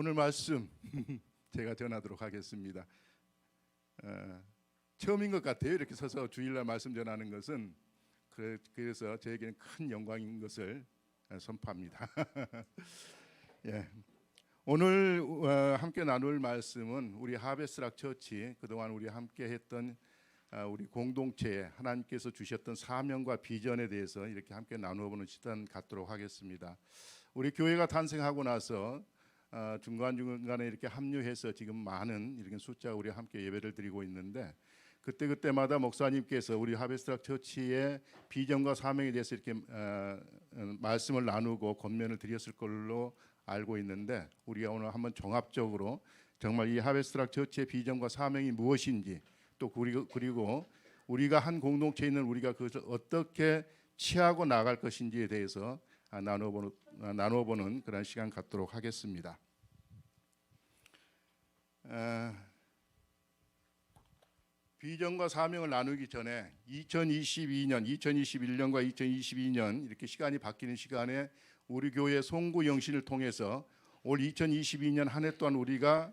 오늘 말씀 제가 전하도록 하겠습니다. 처음인 것 같아요. 이렇게 서서 주일날 말씀 전하는 것은 그래서 저에게는 큰 영광인 것을 선포합니다. 예. 오늘 함께 나눌 말씀은 우리 하베스락 처치 그동안 우리 함께 했던 우리 공동체에 하나님께서 주셨던 사명과 비전에 대해서 이렇게 함께 나누어보는 시간 갖도록 하겠습니다. 우리 교회가 탄생하고 나서 중간중간에 이렇게 합류해서 지금 많은 이렇게 숫자 우리 함께 예배를 드리고 있는데 그때마다 목사님께서 우리 하베스락 처치의 비전과 사명에 대해서 이렇게 말씀을 나누고 권면을 드렸을 걸로 알고 있는데 우리가 오늘 한번 종합적으로 정말 이 하베스락 처치의 비전과 사명이 무엇인지 또 그리고 우리가 한 공동체에 있는 우리가 그것을 어떻게 취하고 나갈 것인지에 대해서 나누어보는 그런 시간 갖도록 하겠습니다. 비전과 사명을 나누기 전에 2021년과 2022년 이렇게 시간이 바뀌는 시간에 우리 교회 송구 영신을 통해서 올 2022년 한 해 동안 우리가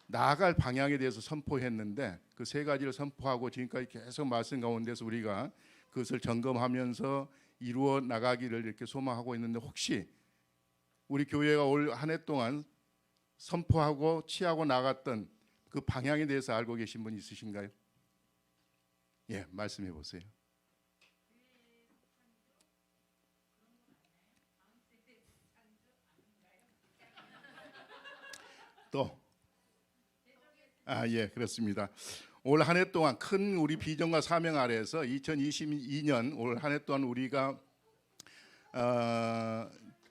나아갈 방향에 대해서 선포했는데 그 세 가지를 선포하고 지금까지 계속 말씀 가운데서 우리가 그것을 점검하면서 이루어 나가기를 이렇게 소망하고 있는데 혹시 우리 교회가 올 한 해 동안 선포하고 취하고 나갔던 그 방향에 대해서 알고 계신 분 있으신가요? 예, 말씀해 보세요. 또 예, 그렇습니다. 올 한 해 동안 큰 우리 비전과 사명 아래에서 2022년 올 한 해 동안 우리가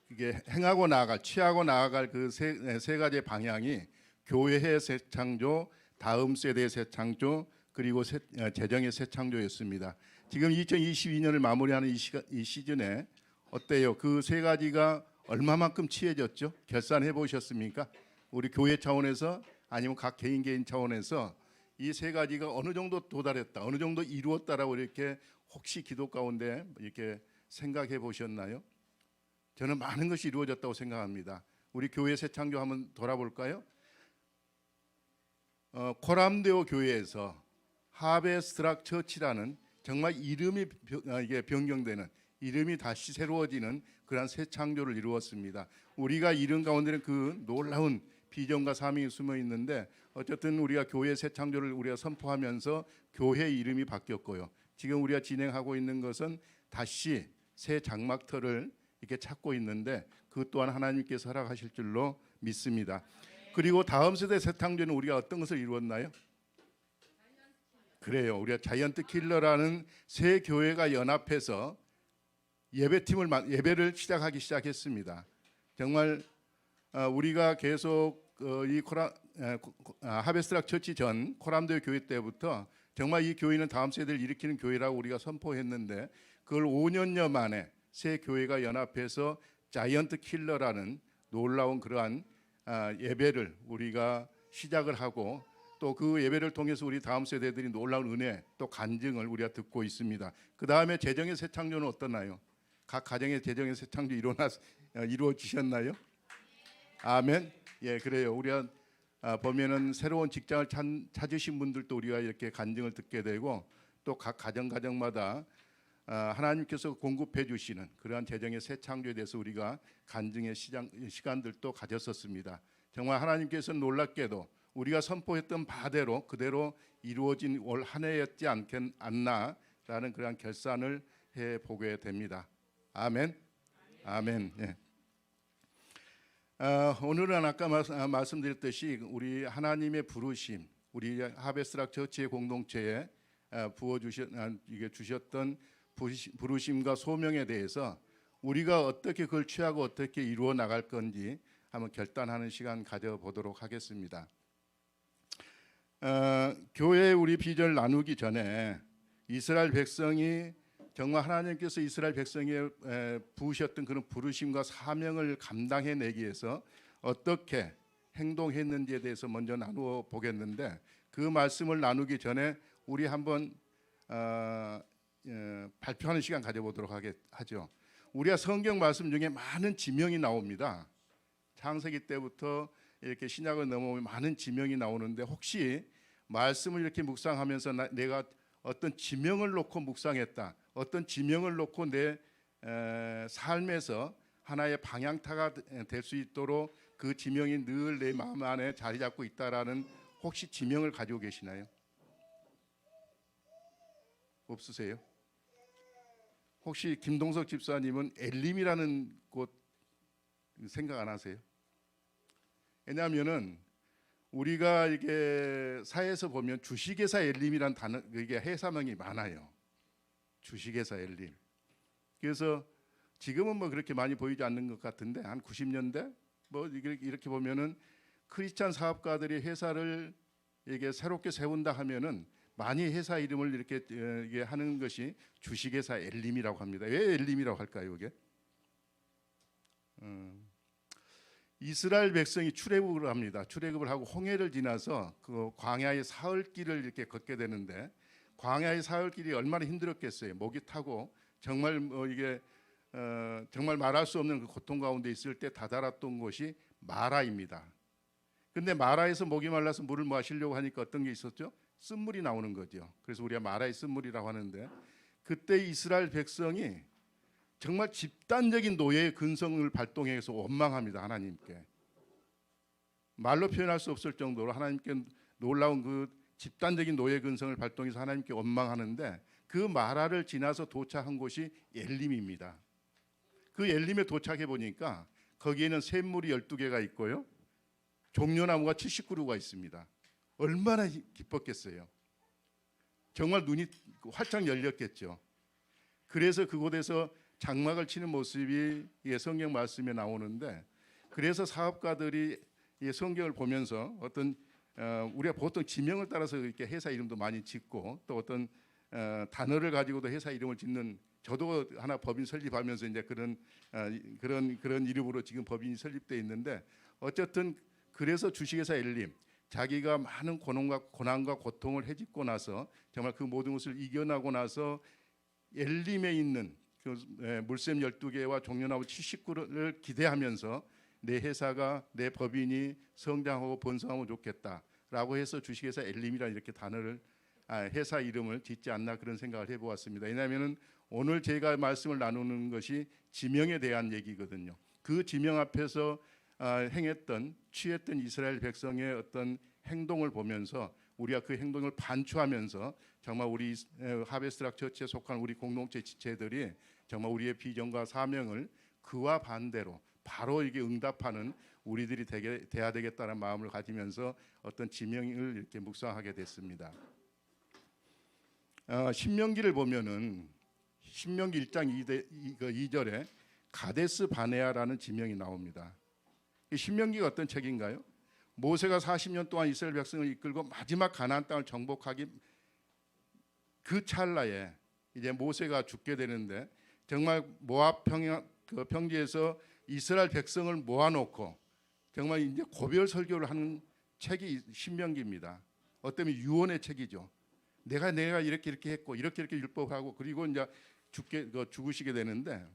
이게 행하고 나아갈, 취하고 나아갈 그 세 가지의 방향이 교회의 새 창조, 다음 세대의 새 창조, 그리고 재정의 새 창조였습니다. 지금 2022년을 마무리하는 이 시즌에 어때요? 그 세 가지가 얼마만큼 취해졌죠? 결산해 보셨습니까? 우리 교회 차원에서 아니면 각 개인 차원에서 이 세 가지가 어느 정도 도달했다, 어느 정도 이루었다라고 이렇게 혹시 기도 가운데 이렇게 생각해 보셨나요? 저는 많은 것이 이루어졌다고 생각합니다. 우리 교회 새 창조 한번 돌아볼까요? 코람데오 교회에서 하베스락 처치라는 정말 이름이 이게 변경되는 이름이 다시 새로워지는 그러한 새 창조를 이루었습니다. 우리가 이름 가운데는 그 놀라운 비전과 사명이 숨어 있는데 어쨌든 우리가 교회 새 창조를 우리가 선포하면서 교회 이름이 바뀌었고요. 지금 우리가 진행하고 있는 것은 다시 새 장막터를 이렇게 찾고 있는데 그 또한 하나님께서 허락하실 줄로 믿습니다. 그리고 다음 세대 새 창조는 우리가 어떤 것을 이루었나요? 그래요. 우리가 자이언트 킬러라는 새 교회가 연합해서 예배를 시작했습니다. 정말 우리가 계속 이 하베스락 처치 전 코람데오 교회 때부터 정말 이 교회는 다음 세대를 일으키는 교회라고 우리가 선포했는데 그걸 5년여 만에 새 교회가 연합해서 자이언트 킬러라는 놀라운 그러한 예배를 우리가 시작을 하고 또 그 예배를 통해서 우리 다음 세대들이 놀라운 은혜 또 간증을 우리가 듣고 있습니다. 그 다음에 재정의 새 창조는 어떠나요? 각 가정의 재정의 새 창조 이루어지셨나요? 아멘. 예, 그래요. 우리가 보면은 새로운 직장을 찾으신 분들도 우리가 이렇게 간증을 듣게 되고 또 각 가정마다 하나님께서 공급해 주시는 그러한 재정의 새 창조에 대해서 우리가 간증의 시간들도 가졌었습니다. 정말 하나님께서는 놀랍게도 우리가 선포했던 바대로 그대로 이루어진 올 한 해였지 않나라는 그러한 결산을 해보게 됩니다. 아멘. 아멘. 예. 오늘은 아까 말씀드렸듯이 우리 하나님의 부르심, 우리 하베스락 처치의 공동체에 주셨던 부르심과 소명에 대해서 우리가 어떻게 그걸 취하고 어떻게 이루어 나갈 건지 한번 결단하는 시간 가져보도록 하겠습니다. 교회 우리 비전을 나누기 전에 이스라엘 백성이 정말 하나님께서 이스라엘 백성에 부으셨던 그런 부르심과 사명을 감당해내기 위해서 어떻게 행동했는지에 대해서 먼저 나누어 보겠는데 그 말씀을 나누기 전에 우리 한번 발표하는 시간 가져보도록 하죠. 우리가 성경 말씀 중에 많은 지명이 나옵니다. 창세기 때부터 이렇게 신약을 넘어오면 많은 지명이 나오는데 혹시 말씀을 이렇게 묵상하면서 내가 어떤 지명을 놓고 묵상했다, 어떤 지명을 놓고 내 삶에서 하나의 방향타가 될 수 있도록 그 지명이 늘 내 마음 안에 자리 잡고 있다라는 혹시 지명을 가지고 계시나요? 없으세요? 혹시 김동석 집사님은 엘림이라는 곳 생각 안 하세요? 왜냐하면은 우리가 이게 사회에서 보면 주식회사 엘림이라는 단어, 이게 회사명이 많아요. 주식회사 엘림. 그래서 지금은 뭐 그렇게 많이 보이지 않는 것 같은데 한 90년대 뭐 이렇게 보면은 크리스찬 사업가들이 회사를 이게 새롭게 세운다 하면은 많이 회사 이름을 이렇게 이게 하는 것이 주식회사 엘림이라고 합니다. 왜 엘림이라고 할까요, 이게? 이스라엘 백성이 출애굽을 합니다. 출애굽을 하고 홍해를 지나서 그 광야의 사흘길을 이렇게 걷게 되는데 광야의 사흘길이 얼마나 힘들었겠어요. 목이 타고 정말 이게 정말 말할 수 없는 그 고통 가운데 있을 때 다다랐던 곳이 마라입니다. 근데 마라에서 목이 말라서 물을 마시려고 하니까 어떤 게 있었죠? 쓴물이 나오는 거죠. 그래서 우리가 마라의 쓴물이라고 하는데 그때 이스라엘 백성이 정말 집단적인 노예의 근성을 발동해서 원망합니다. 하나님께. 말로 표현할 수 없을 정도로 하나님께 놀라운 그 집단적인 노예 근성을 발동해서 하나님께 원망하는데 그 마라를 지나서 도착한 곳이 엘림입니다. 그 엘림에 도착해 보니까 거기에는 샘물이 12개가 있고요. 종려나무가 79그루가 있습니다. 얼마나 기뻤겠어요. 정말 눈이 활짝 열렸겠죠. 그래서 그곳에서 장막을 치는 모습이 성경 말씀에 나오는데 그래서 사업가들이 성경을 보면서 어떤 우리가 보통 지명을 따라서 이렇게 회사 이름도 많이 짓고 또 어떤 단어를 가지고도 회사 이름을 짓는 저도 하나 법인 설립하면서 이제 그런 이름으로 지금 법인이 설립돼 있는데 어쨌든 그래서 주식회사 엘림 자기가 많은 고난과 고통을 헤집고 나서 정말 그 모든 것을 이겨나고 나서 엘림에 있는 그 물샘 12개와 종려나무 79를 기대하면서 내 회사가 내 법인이 성장하고 번성하면 좋겠다라고 해서 주식회사 엘림이라는 이렇게 단어를 회사 이름을 짓지 않나 그런 생각을 해보았습니다. 왜냐하면 오늘 제가 말씀을 나누는 것이 지명에 대한 얘기거든요. 그 지명 앞에서 취했던 이스라엘 백성의 어떤 행동을 보면서 우리가 그 행동을 반추하면서 정말 우리 하베스트락 처치에 속한 우리 공동체 지체들이 정말 우리의 비전과 사명을 그와 반대로 바로 이게 응답하는 우리들이 돼야 되겠다는 마음을 가지면서 어떤 지명을 이렇게 묵상하게 됐습니다. 신명기를 보면은 신명기 1장 2절에 가데스 바네아라는 지명이 나옵니다. 신명기가 어떤 책인가요? 모세가 40년 동안 이스라엘 백성을 이끌고 마지막 가나안 땅을 정복하기 그 찰나에 이제 모세가 죽게 되는데 정말 모압 평지에서 이스라엘 백성을 모아놓고 정말 이제 고별 설교를 하는 책이 신명기입니다. 어쩌면 유언의 책이죠. 내가 이렇게 했고 이렇게 율법하고 그리고 이제 죽으시게 되는데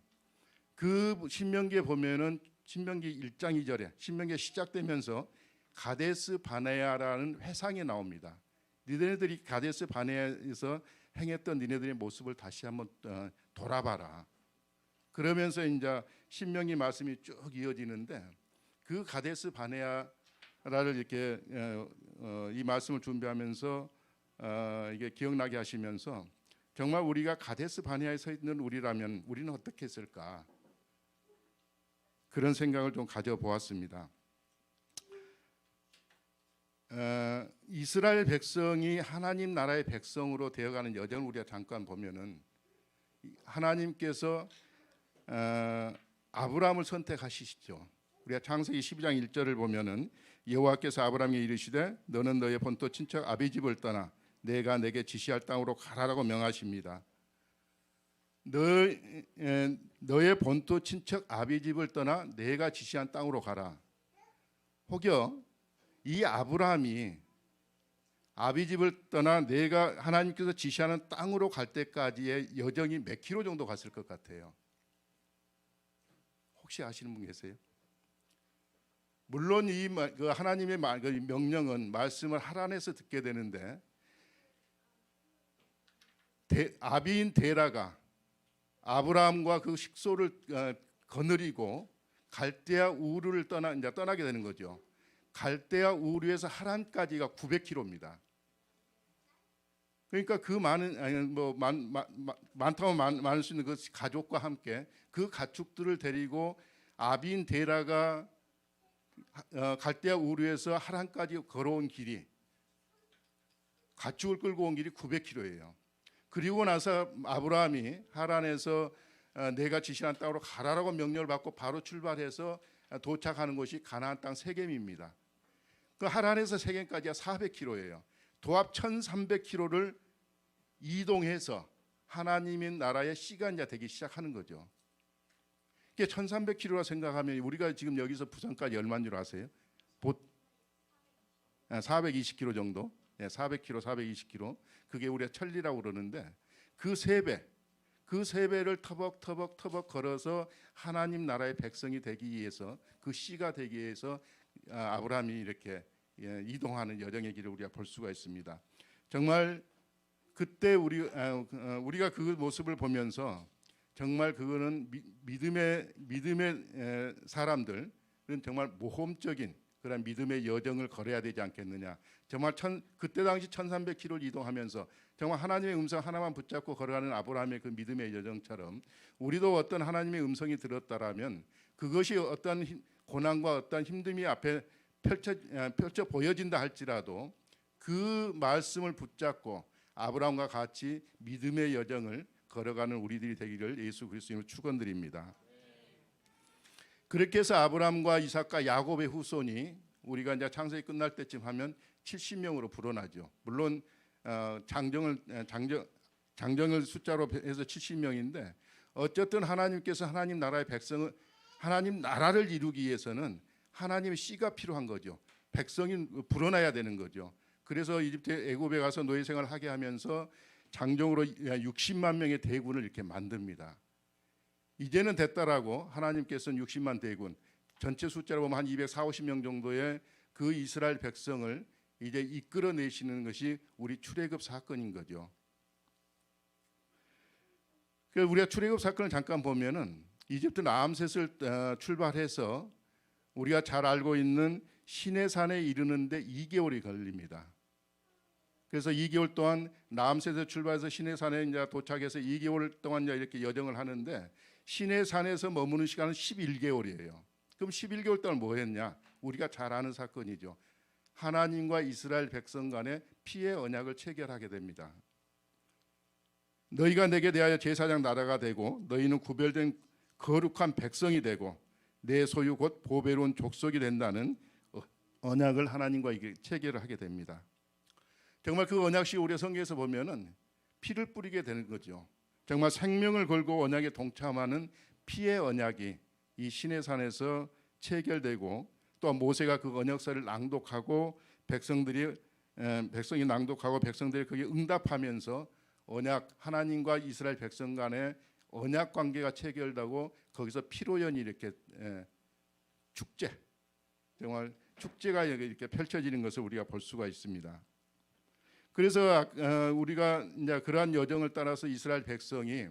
그 신명기에 보면은 신명기 1장 2절에 신명기가 시작되면서 가데스 바네아라는 회상이 나옵니다. 니네들이 가데스 바네아에서 행했던 니네들의 모습을 다시 한번 돌아봐라. 그러면서 이제 신명기 말씀이 쭉 이어지는데 그 가데스 바네아를 이렇게 이 말씀을 준비하면서 이게 기억나게 하시면서 정말 우리가 가데스 바네아에 서 있는 우리라면 우리는 어떻게 했을까? 그런 생각을 좀 가져보았습니다. 이스라엘 백성이 하나님 나라의 백성으로 되어가는 여정을 우리가 잠깐 보면은 하나님께서 아브라함을 선택하시죠. 우리가 창세기 12장 1절을 보면은 여호와께서 아브라함에게 이르시되 너는 너의 본토 친척 아비 집을 떠나 내가 내게 지시할 땅으로 가라라고 명하십니다. 너의 본토 친척 아비 집을 떠나 내가 지시한 땅으로 가라. 혹여 이 아브라함이 아비 집을 떠나 내가 하나님께서 지시하는 땅으로 갈 때까지의 여정이 몇 킬로 정도 갔을 것 같아요? 혹시 아시는 분 계세요? 물론 그 하나님의 그 명령은 말씀을 하란에서 듣게 되는데 아비인 데라가 아브라함과 그 식소를 거느리고 갈대아 우르를 떠나게 되는 거죠. 갈대아 우르에서 하란까지가 900km입니다. 그러니까 그 많은 많다면 많을 수 있는 그 가족과 함께 그 가축들을 데리고 아비인 데라가 갈대아 우르에서 하란까지 걸어온 길이, 가축을 끌고 온 길이 900km예요. 그리고 나서 아브라함이 하란에서 내가 지시한 땅으로 가라라고 명령을 받고 바로 출발해서 도착하는 곳이 가나안 땅 세겜입니다. 그 하란에서 세겜까지가 400km예요. 도합 1300km를 이동해서 하나님의 나라의 시간자 되기 시작하는 거죠. 이게 1300km라 생각하면 우리가 지금 여기서 부산까지 얼마인 줄 아세요? 420km 정도. 400km, 420km. 그게 우리가 천리라고 그러는데 그 세 배를 터벅 걸어서 하나님 나라의 백성이 되기 위해서, 그 씨가 되기 위해서 아브라함이 이렇게 이동하는 여정의 길을 우리가 볼 수가 있습니다. 정말 그때 우리가 그 모습을 보면서 정말 그거는 믿음의 사람들은 정말 모험적인 그런 믿음의 여정을 걸어야 되지 않겠느냐. 정말 그때 당시 1300km를 이동하면서 정말 하나님의 음성 하나만 붙잡고 걸어가는 아브라함의 그 믿음의 여정처럼 우리도 어떤 하나님의 음성이 들었다라면 그것이 어떤 고난과 어떤 힘듦이 앞에 펼쳐 보여진다 할지라도 그 말씀을 붙잡고 아브라함과 같이 믿음의 여정을 걸어가는 우리들이 되기를 예수 그리스도로 축원드립니다. 그렇게 해서 아브라함과 이삭과 야곱의 후손이 우리가 이제 창세기 끝날 때쯤 하면 70명으로 불어나죠. 물론 장정을 숫자로 해서 70명인데 어쨌든 하나님께서 하나님 나라의 백성을, 하나님 나라를 이루기 위해서는 하나님의 씨가 필요한 거죠. 백성이 불어나야 되는 거죠. 그래서 이집트 애굽에 가서 노예 생활을 하게 하면서 장정으로 60만 명의 대군을 이렇게 만듭니다. 이제는 됐다라고 하나님께서는 60만 대군, 전체 숫자로 보면 한 240명 정도의 그 이스라엘 백성을 이제 이끌어내시는 것이 우리 출애굽 사건인 거죠. 그래서 우리가 출애굽 사건을 잠깐 보면은 이집트 라암셋을 출발해서 우리가 잘 알고 있는 시내산에 이르는데 2개월이 걸립니다. 그래서 2개월 동안 라암셋에서 출발해서 시내산에 이제 도착해서 2개월 동안 이제 이렇게 여정을 하는데 시내산에서 머무는 시간은 11개월이에요. 그럼 11개월 동안 뭐 했냐? 우리가 잘 아는 사건이죠. 하나님과 이스라엘 백성 간의 피의 언약을 체결하게 됩니다. 너희가 내게 대하여 제사장 나라가 되고 너희는 구별된 거룩한 백성이 되고 내 소유 곧 보배로운 족속이 된다는 언약을 하나님과 이게 체결을 하게 됩니다. 정말 그 언약식 우리 성경에서 보면은 피를 뿌리게 되는 거죠. 정말 생명을 걸고 언약에 동참하는 피의 언약이 이 시내산에서 체결되고 또 모세가 그 언약서를 낭독하고 백성이 낭독하고 백성들이 거기에 응답하면서 언약, 하나님과 이스라엘 백성 간의 언약 관계가 체결되고 거기서 피로연이 이렇게 축제, 정말 축제가 이렇게 펼쳐지는 것을 우리가 볼 수가 있습니다. 그래서 우리가 이제 그러한 여정을 따라서 이스라엘 백성이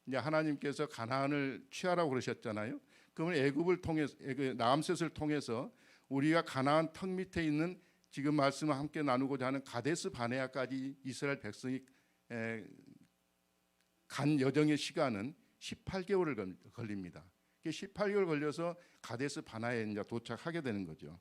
이제 하나님께서 가나안을 취하라고 그러셨잖아요. 그러면 애굽을 통해서 라암셋을 통해서 우리가 가나안 턱 밑에 있는 지금 말씀을 함께 나누고자 하는 가데스 바네아까지 이스라엘 백성이 간 여정의 시간은 18개월을 걸립니다. 18개월 걸려서 가데스 바네아에 이제 도착하게 되는 거죠.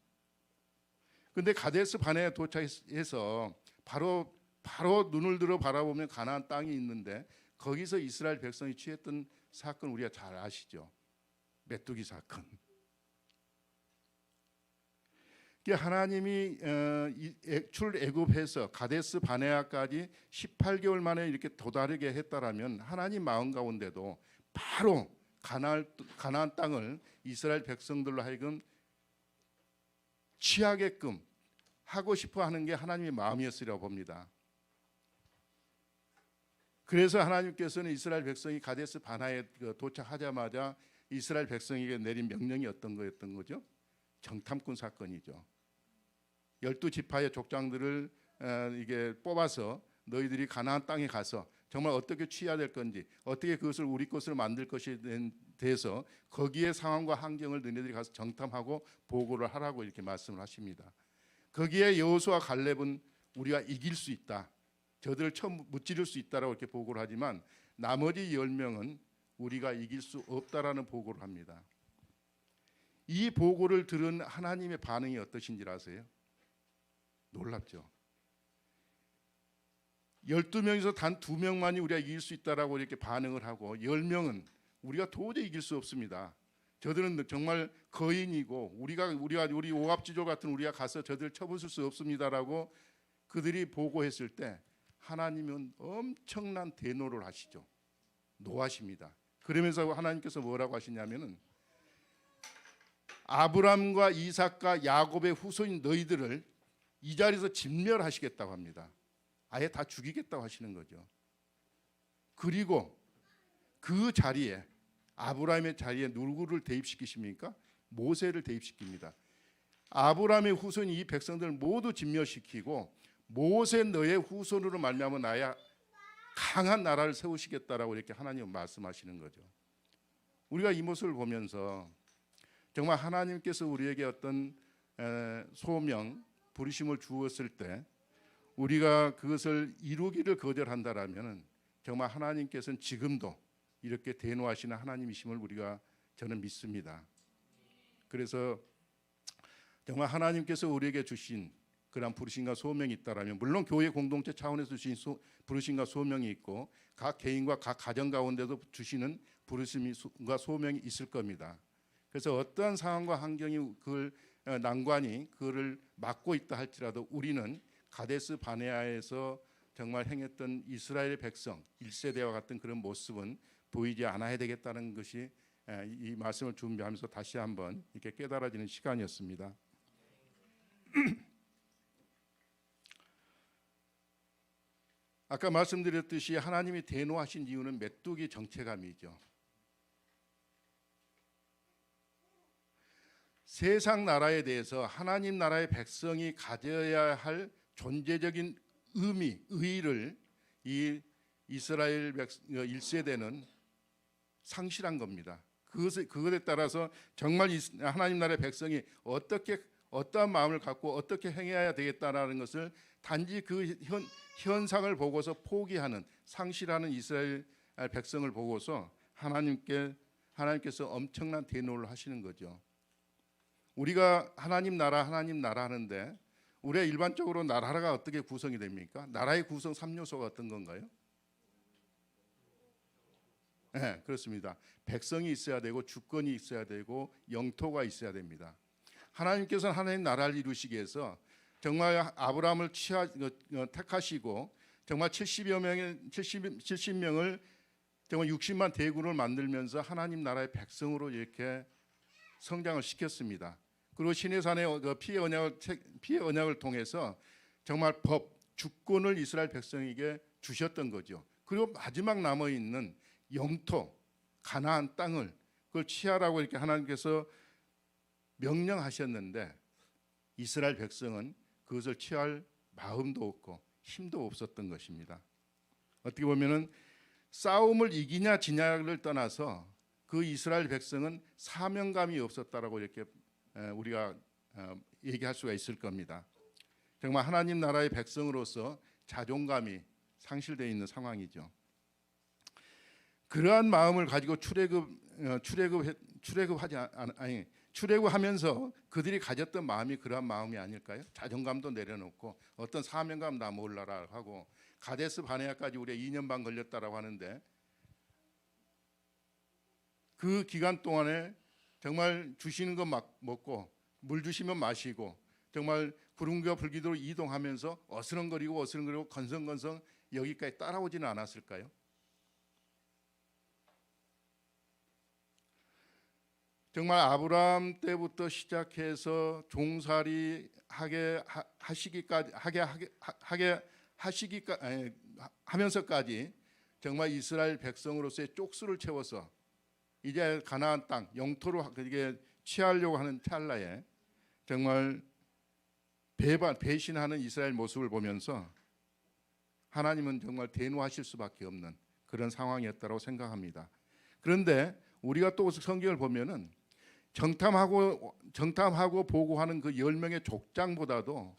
그런데 가데스 바네아에 도착해서 바로 눈을 들어 바라보면 가나안 땅이 있는데 거기서 이스라엘 백성이 취했던 사건 우리가 잘 아시죠? 메뚜기 사건. 하나님이 출애굽해서 가데스 바네아까지 18개월 만에 이렇게 도달하게 했다라면 하나님 마음 가운데도 바로 가나안 땅을 이스라엘 백성들로 하여금 취하게끔 하고 싶어 하는 게 하나님의 마음이었으리라고 봅니다. 그래서 하나님께서는 이스라엘 백성이 가데스 바네아에 도착하자마자 이스라엘 백성에게 내린 명령이 어떤 거였던 거죠? 정탐꾼 사건이죠. 12지파의 족장들을 이게 뽑아서 너희들이 가나안 땅에 가서 정말 어떻게 취해야 될 건지, 어떻게 그것을 우리 것으로 만들 것에 대해서 거기에 상황과 환경을 너희들이 가서 정탐하고 보고를 하라고 이렇게 말씀을 하십니다. 거기에 여호수아 갈렙은 우리가 이길 수 있다, 저들을 처음 무찌를 수 있다라고 이렇게 보고를 하지만 나머지 10명은 우리가 이길 수 없다라는 보고를 합니다. 이 보고를 들은 하나님의 반응이 어떠신지 아세요? 놀랍죠. 12명에서 단 2명만이 우리가 이길 수 있다라고 이렇게 반응을 하고 10명은 우리가 도저히 이길 수 없습니다. 저들은 정말 거인이고 우리 오합지졸 같은 우리가 가서 저들을 쳐부술 수 없습니다라고 그들이 보고했을 때 하나님은 엄청난 대노를 하시죠. 노하십니다. 그러면서 하나님께서 뭐라고 하시냐면은 아브람과 이삭과 야곱의 후손인 너희들을 이 자리에서 진멸하시겠다고 합니다. 아예 다 죽이겠다고 하시는 거죠. 그리고 그 자리에 아브라함의 자리에 누구를 대입시키십니까? 모세를 대입시킵니다. 아브라함의 후손이 이 백성들을 모두 진멸시키고 모세 너의 후손으로 말미암아 나의 강한 나라를 세우시겠다라고 이렇게 하나님은 말씀하시는 거죠. 우리가 이 모습을 보면서 정말 하나님께서 우리에게 어떤 소명, 부르심을 주었을 때 우리가 그것을 이루기를 거절한다라면 정말 하나님께서는 지금도 이렇게 대노하시는 하나님이심을 저는 믿습니다. 그래서 정말 하나님께서 우리에게 주신 그런 부르심과 소명이 있다라면 물론 교회 공동체 차원에서 주신 부르심과 소명이 있고 각 개인과 각 가정 가운데도 주시는 부르심과 소명이 있을 겁니다. 그래서 어떠한 상황과 환경이 난관이 그를 막고 있다 할지라도 우리는 가데스 바네아에서 정말 행했던 이스라엘 백성 1세대와 같은 그런 모습은 보이지 않아야 되겠다는 것이 이 말씀을 준비하면서 다시 한번 이렇게 깨달아지는 시간이었습니다. 아까 말씀드렸듯이 하나님이 대노하신 이유는 메뚜기 정체감이죠. 세상 나라에 대해서 하나님 나라의 백성이 가져야 할 존재적인 의미, 의의를 이 이스라엘 1세대는 상실한 겁니다. 그것에 따라서 정말 하나님 나라의 백성이 어떠한 마음을 갖고 어떻게 행해야 되겠다라는 것을 단지 그 현상을 보고서 포기하는, 상실하는 이스라엘 백성을 보고서 하나님께서 엄청난 대노를 하시는 거죠. 우리가 하나님 나라 하는데 우리가 일반적으로 나라가 어떻게 구성이 됩니까? 나라의 구성 3요소가 어떤 건가요? 네, 그렇습니다. 백성이 있어야 되고 주권이 있어야 되고 영토가 있어야 됩니다. 하나님께서는 하나님 나라를 이루시기 위해서 정말 아브라함을 택하시고 정말 70명을 정말 60만 대군을 만들면서 하나님 나라의 백성으로 이렇게 성장을 시켰습니다. 그리고 시내산의 피의 언약을 통해서 정말 주권을 이스라엘 백성에게 주셨던 거죠. 그리고 마지막 남아 있는 영토, 가나안 땅을 그걸 취하라고 이렇게 하나님께서 명령하셨는데 이스라엘 백성은 그것을 취할 마음도 없고 힘도 없었던 것입니다. 어떻게 보면은 싸움을 이기냐 지냐를 떠나서 그 이스라엘 백성은 사명감이 없었다라고 이렇게 우리가 얘기할 수가 있을 겁니다. 정말 하나님 나라의 백성으로서 자존감이 상실되어 있는 상황이죠. 그러한 마음을 가지고 출애굽하면서 그들이 가졌던 마음이 그러한 마음이 아닐까요? 자존감도 내려놓고 어떤 사명감 나 몰라라 하고 가데스 바네아까지 우리가 2년 반 걸렸다라고 하는데 그 기간 동안에 정말 주시는 거 막 먹고 물 주시면 마시고 정말 구름과 불기도로 이동하면서 어스렁거리고 건성건성 여기까지 따라오지는 않았을까요? 정말 아브라함 때부터 시작해서 종살이 하면서까지 정말 이스라엘 백성으로서의 쪽수를 채워서 이제 가나안 땅 영토로 이게 취하려고 하는 찰나에 정말 배신하는 이스라엘 모습을 보면서 하나님은 정말 대노하실 수밖에 없는 그런 상황이었다고 생각합니다. 그런데 우리가 또 성경을 보면은 정탐하고 보고하는 그 10명의 족장보다도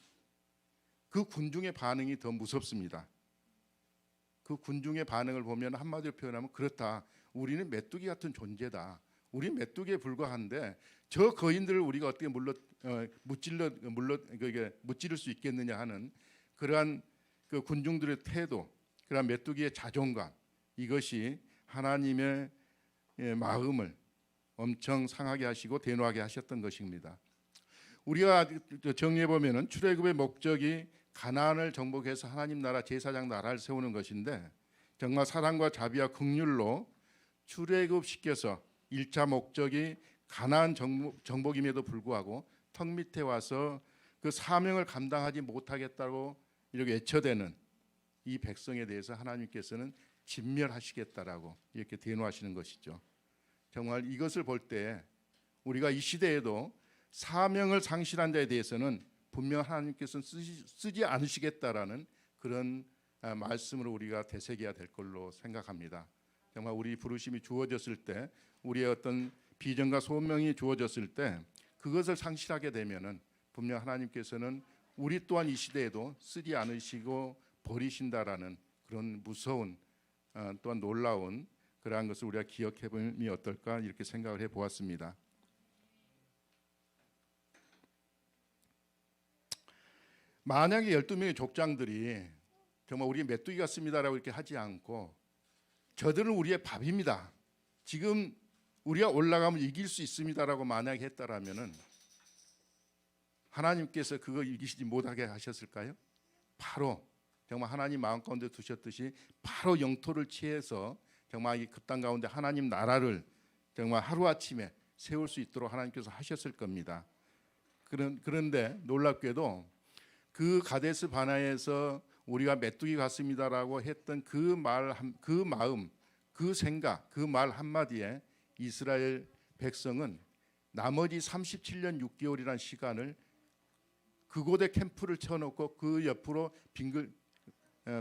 그 군중의 반응이 더 무섭습니다. 그 군중의 반응을 보면 한마디로 표현하면 그렇다. 우리는 메뚜기 같은 존재다. 우리 메뚜기에 불과한데 저 거인들을 우리가 어떻게 무찌를 수 있겠느냐 하는 그러한 그 군중들의 태도, 그러한 메뚜기의 자존감, 이것이 하나님의 마음을 엄청 상하게 하시고 대노하게 하셨던 것입니다. 우리가 정리해 보면은 출애굽의 목적이 가나안을 정복해서 하나님 나라 제사장 나라를 세우는 것인데 정말 사랑과 자비와 긍휼로 출애굽시켜서 1차 목적이 가나안 정복임에도 불구하고 턱 밑에 와서 그 사명을 감당하지 못하겠다고 이렇게 외쳐대는 이 백성에 대해서 하나님께서는 진멸하시겠다라고 이렇게 대노하시는 것이죠. 정말 이것을 볼 때 우리가 이 시대에도 사명을 상실한 자에 대해서는 분명 하나님께서는 쓰지 않으시겠다라는 그런 말씀으로 우리가 되새겨야 될 걸로 생각합니다. 정말 우리 부르심이 주어졌을 때, 우리의 어떤 비전과 소명이 주어졌을 때 그것을 상실하게 되면은 분명 하나님께서는 우리 또한 이 시대에도 쓰지 않으시고 버리신다라는 그런 무서운 또한 놀라운 그러한 것을 우리가 기억해 보면 어떨까 이렇게 생각을 해 보았습니다. 만약에 12명의 족장들이 정말 우리 메뚜기 같습니다라고 이렇게 하지 않고 저들은 우리의 밥입니다. 지금 우리가 올라가면 이길 수 있습니다라고 만약에 했다라면은 하나님께서 그거 이기시지 못하게 하셨을까요? 바로 정말 하나님 마음 가운데 두셨듯이 바로 영토를 취해서 정말 이 그 땅 가운데 하나님 나라를 정말 하루아침에 세울 수 있도록 하나님께서 하셨을 겁니다. 그런데 놀랍게도 그 가데스 바네아에서 우리가 메뚜기 같습니다라고 했던 그 마음, 그 생각, 그 말 한마디에 이스라엘 백성은 나머지 37년 6개월이라는 시간을 그곳에 캠프를 쳐놓고 그 옆으로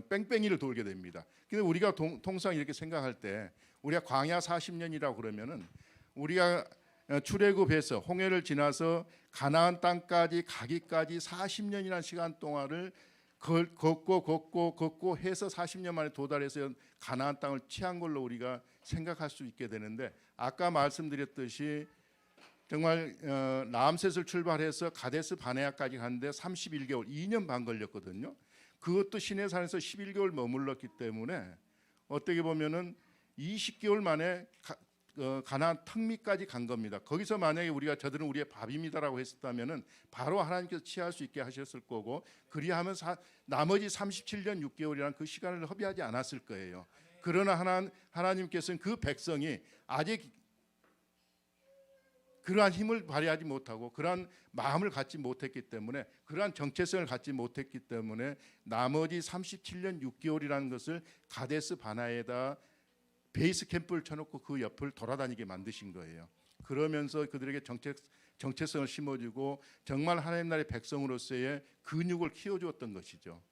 뺑뺑이를 돌게 됩니다. 근데 우리가 통상 이렇게 생각할 때 우리가 광야 40년이라고 그러면은 우리가 출애굽해서 홍해를 지나서 가나안 땅까지 가기까지 40년이라는 시간 동안을 걷고 해서 40년 만에 도달해서 가나안 땅을 취한 걸로 우리가 생각할 수 있게 되는데, 아까 말씀드렸듯이 정말 라암셋을 출발해서 가데스 바네아까지 갔는데 31개월, 2년 반 걸렸거든요. 그것도 시내산에서 11개월 머물렀기 때문에 어떻게 보면은 20개월 만에 가나안 턱 밑까지 간 겁니다. 거기서 만약에 우리가 저들은 우리의 밥입니다라고 했었다면은 바로 하나님께서 취할 수 있게 하셨을 거고, 그리하면 나머지 37년 6개월이라는 그 시간을 허비하지 않았을 거예요. 그러나 하나님께서는 그 백성이 아직 그러한 힘을 발휘하지 못하고 그러한 마음을 갖지 못했기 때문에, 그러한 정체성을 갖지 못했기 때문에 나머지 37년 6개월이라는 것을 가데스 바네아에다 베이스 캠프를 쳐놓고 그 옆을 돌아다니게 만드신 거예요. 그러면서 그들에게 정체성을 심어주고 정말 하나님 나라의 백성으로서의 근육을 키워주었던 것이죠.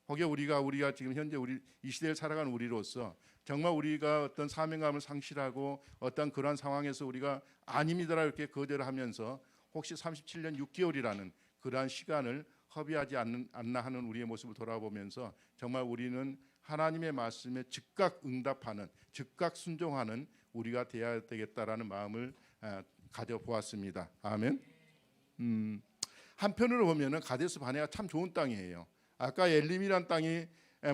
혹여 우리가 지금 현재 이 시대를 살아가는 우리로서 정말 우리가 어떤 사명감을 상실하고 어떤 그러한 상황에서 우리가 아닙니다라 이렇게 거절을 하면서 혹시 37년 6개월이라는 그러한 시간을 허비하지 않나 하는 우리의 모습을 돌아보면서 정말 우리는 하나님의 말씀에 즉각 응답하는, 즉각 순종하는 우리가 되어야 되겠다라는 마음을 가져보았습니다. 아멘. 한편으로 보면은 가데스 바네아가 참 좋은 땅이에요. 아까 엘림이란 땅이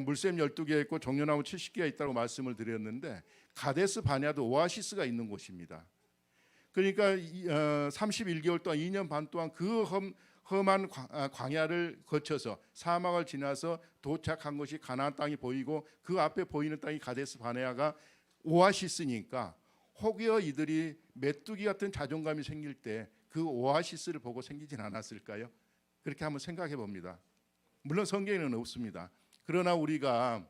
물샘 12개 있고 종려나무 70개가 있다고 말씀을 드렸는데, 가데스 바네아도 오아시스가 있는 곳입니다. 그러니까 31개월 동안 2년 반 동안 그 험한 광야를 거쳐서 사막을 지나서 도착한 것이 가나안 땅이 보이고, 그 앞에 보이는 땅이 가데스 바네아가 오아시스니까 혹여 이들이 메뚜기 같은 자존감이 생길 때 그 오아시스를 보고 생기진 않았을까요? 그렇게 한번 생각해 봅니다. 물론 성경에는 없습니다. 그러나 우리가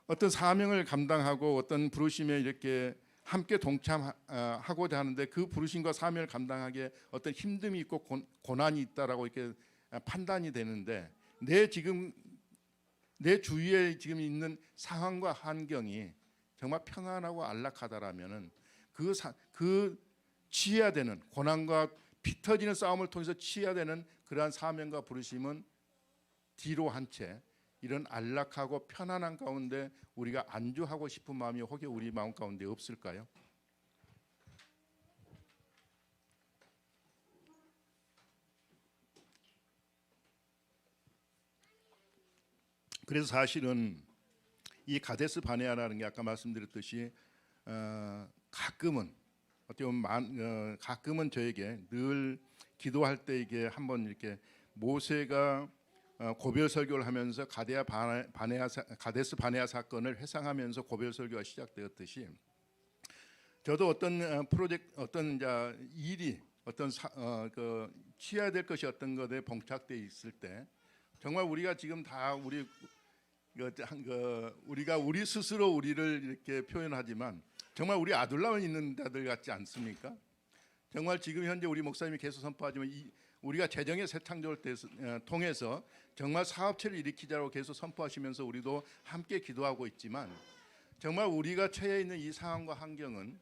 어떤 사명을 감당하고 어떤 부르심에 이렇게 함께 동참하고자 하는데 그 부르심과 사명을 감당하기에 어떤 힘듦이 있고 고난이 있다라고 이렇게 판단이 되는데 내 주위에 지금 있는 상황과 환경이 정말 평안하고 안락하다라면은 그 취해야 되는 고난과 피 터지는 싸움을 통해서 취해야 되는 그러한 사명과 부르심은 뒤로 한 채 이런 안락하고 편안한 가운데 우리가 안주하고 싶은 마음이 혹여 우리 마음 가운데 없을까요? 그래서 사실은 이 가데스 바네아라는 게 아까 말씀드렸듯이 가끔은 어떻게 보면 가끔은 저에게 늘 기도할 때 이게 한번 이렇게 모세가 고별 설교를 하면서 가데스 바네아 사건을 회상하면서 고별 설교가 시작되었듯이 저도 어떤 프로젝트 어떤 일이 어떤 취해야 될 것이 어떤 것에 봉착돼 있을 때 정말 우리가 지금 다 우리가 우리 스스로 우리를 이렇게 표현하지만 정말 우리 아둘람은 있는 자들 같지 않습니까? 정말 지금 현재 우리 목사님이 계속 선포하지만 우리가 재정의 새 창조를 통해서 정말 사업체를 일으키자고 계속 선포하시면서 우리도 함께 기도하고 있지만 정말 우리가 처해 있는 이 상황과 환경은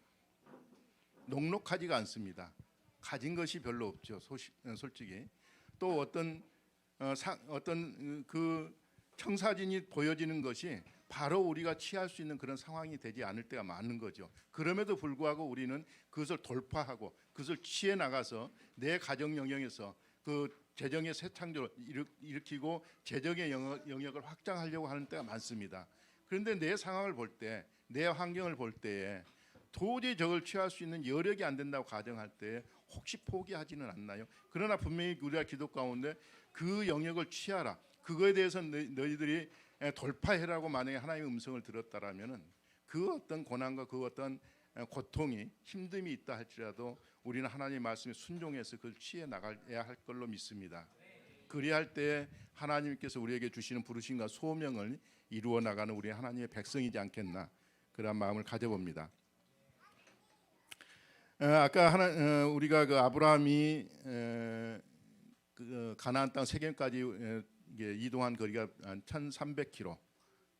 녹록하지가 않습니다. 가진 것이 별로 없죠. 솔직히 또 어떤 그 청사진이 보여지는 것이 바로 우리가 취할 수 있는 그런 상황이 되지 않을 때가 많은 거죠. 그럼에도 불구하고 우리는 그것을 돌파하고 그것을 취해 나가서 내 가정 영역에서 그 재정의 새 창조를 일으키고 재정의 영역을 확장하려고 하는 때가 많습니다. 그런데 내 상황을 볼 때, 내 환경을 볼 때에 도저히 저걸 취할 수 있는 여력이 안 된다고 가정할 때 혹시 포기하지는 않나요? 그러나 분명히 우리가 기도 가운데 그 영역을 취하라. 그거에 대해서 너희들이 돌파해라고 만약에 하나님의 음성을 들었다라면은 그 어떤 고난과 그 어떤 고통이 힘듦이 있다 할지라도 우리는 하나님의 말씀에 순종해서 그걸 취해 나가야 할 걸로 믿습니다. 그리할 때 하나님께서 우리에게 주시는 부르심과 소명을 이루어 나가는 우리 하나님의 백성이지 않겠나 그런 마음을 가져봅니다. 아까 우리가 그 아브라함이 가나안 땅 세겜까지 이동한 거리가 한 1,300km,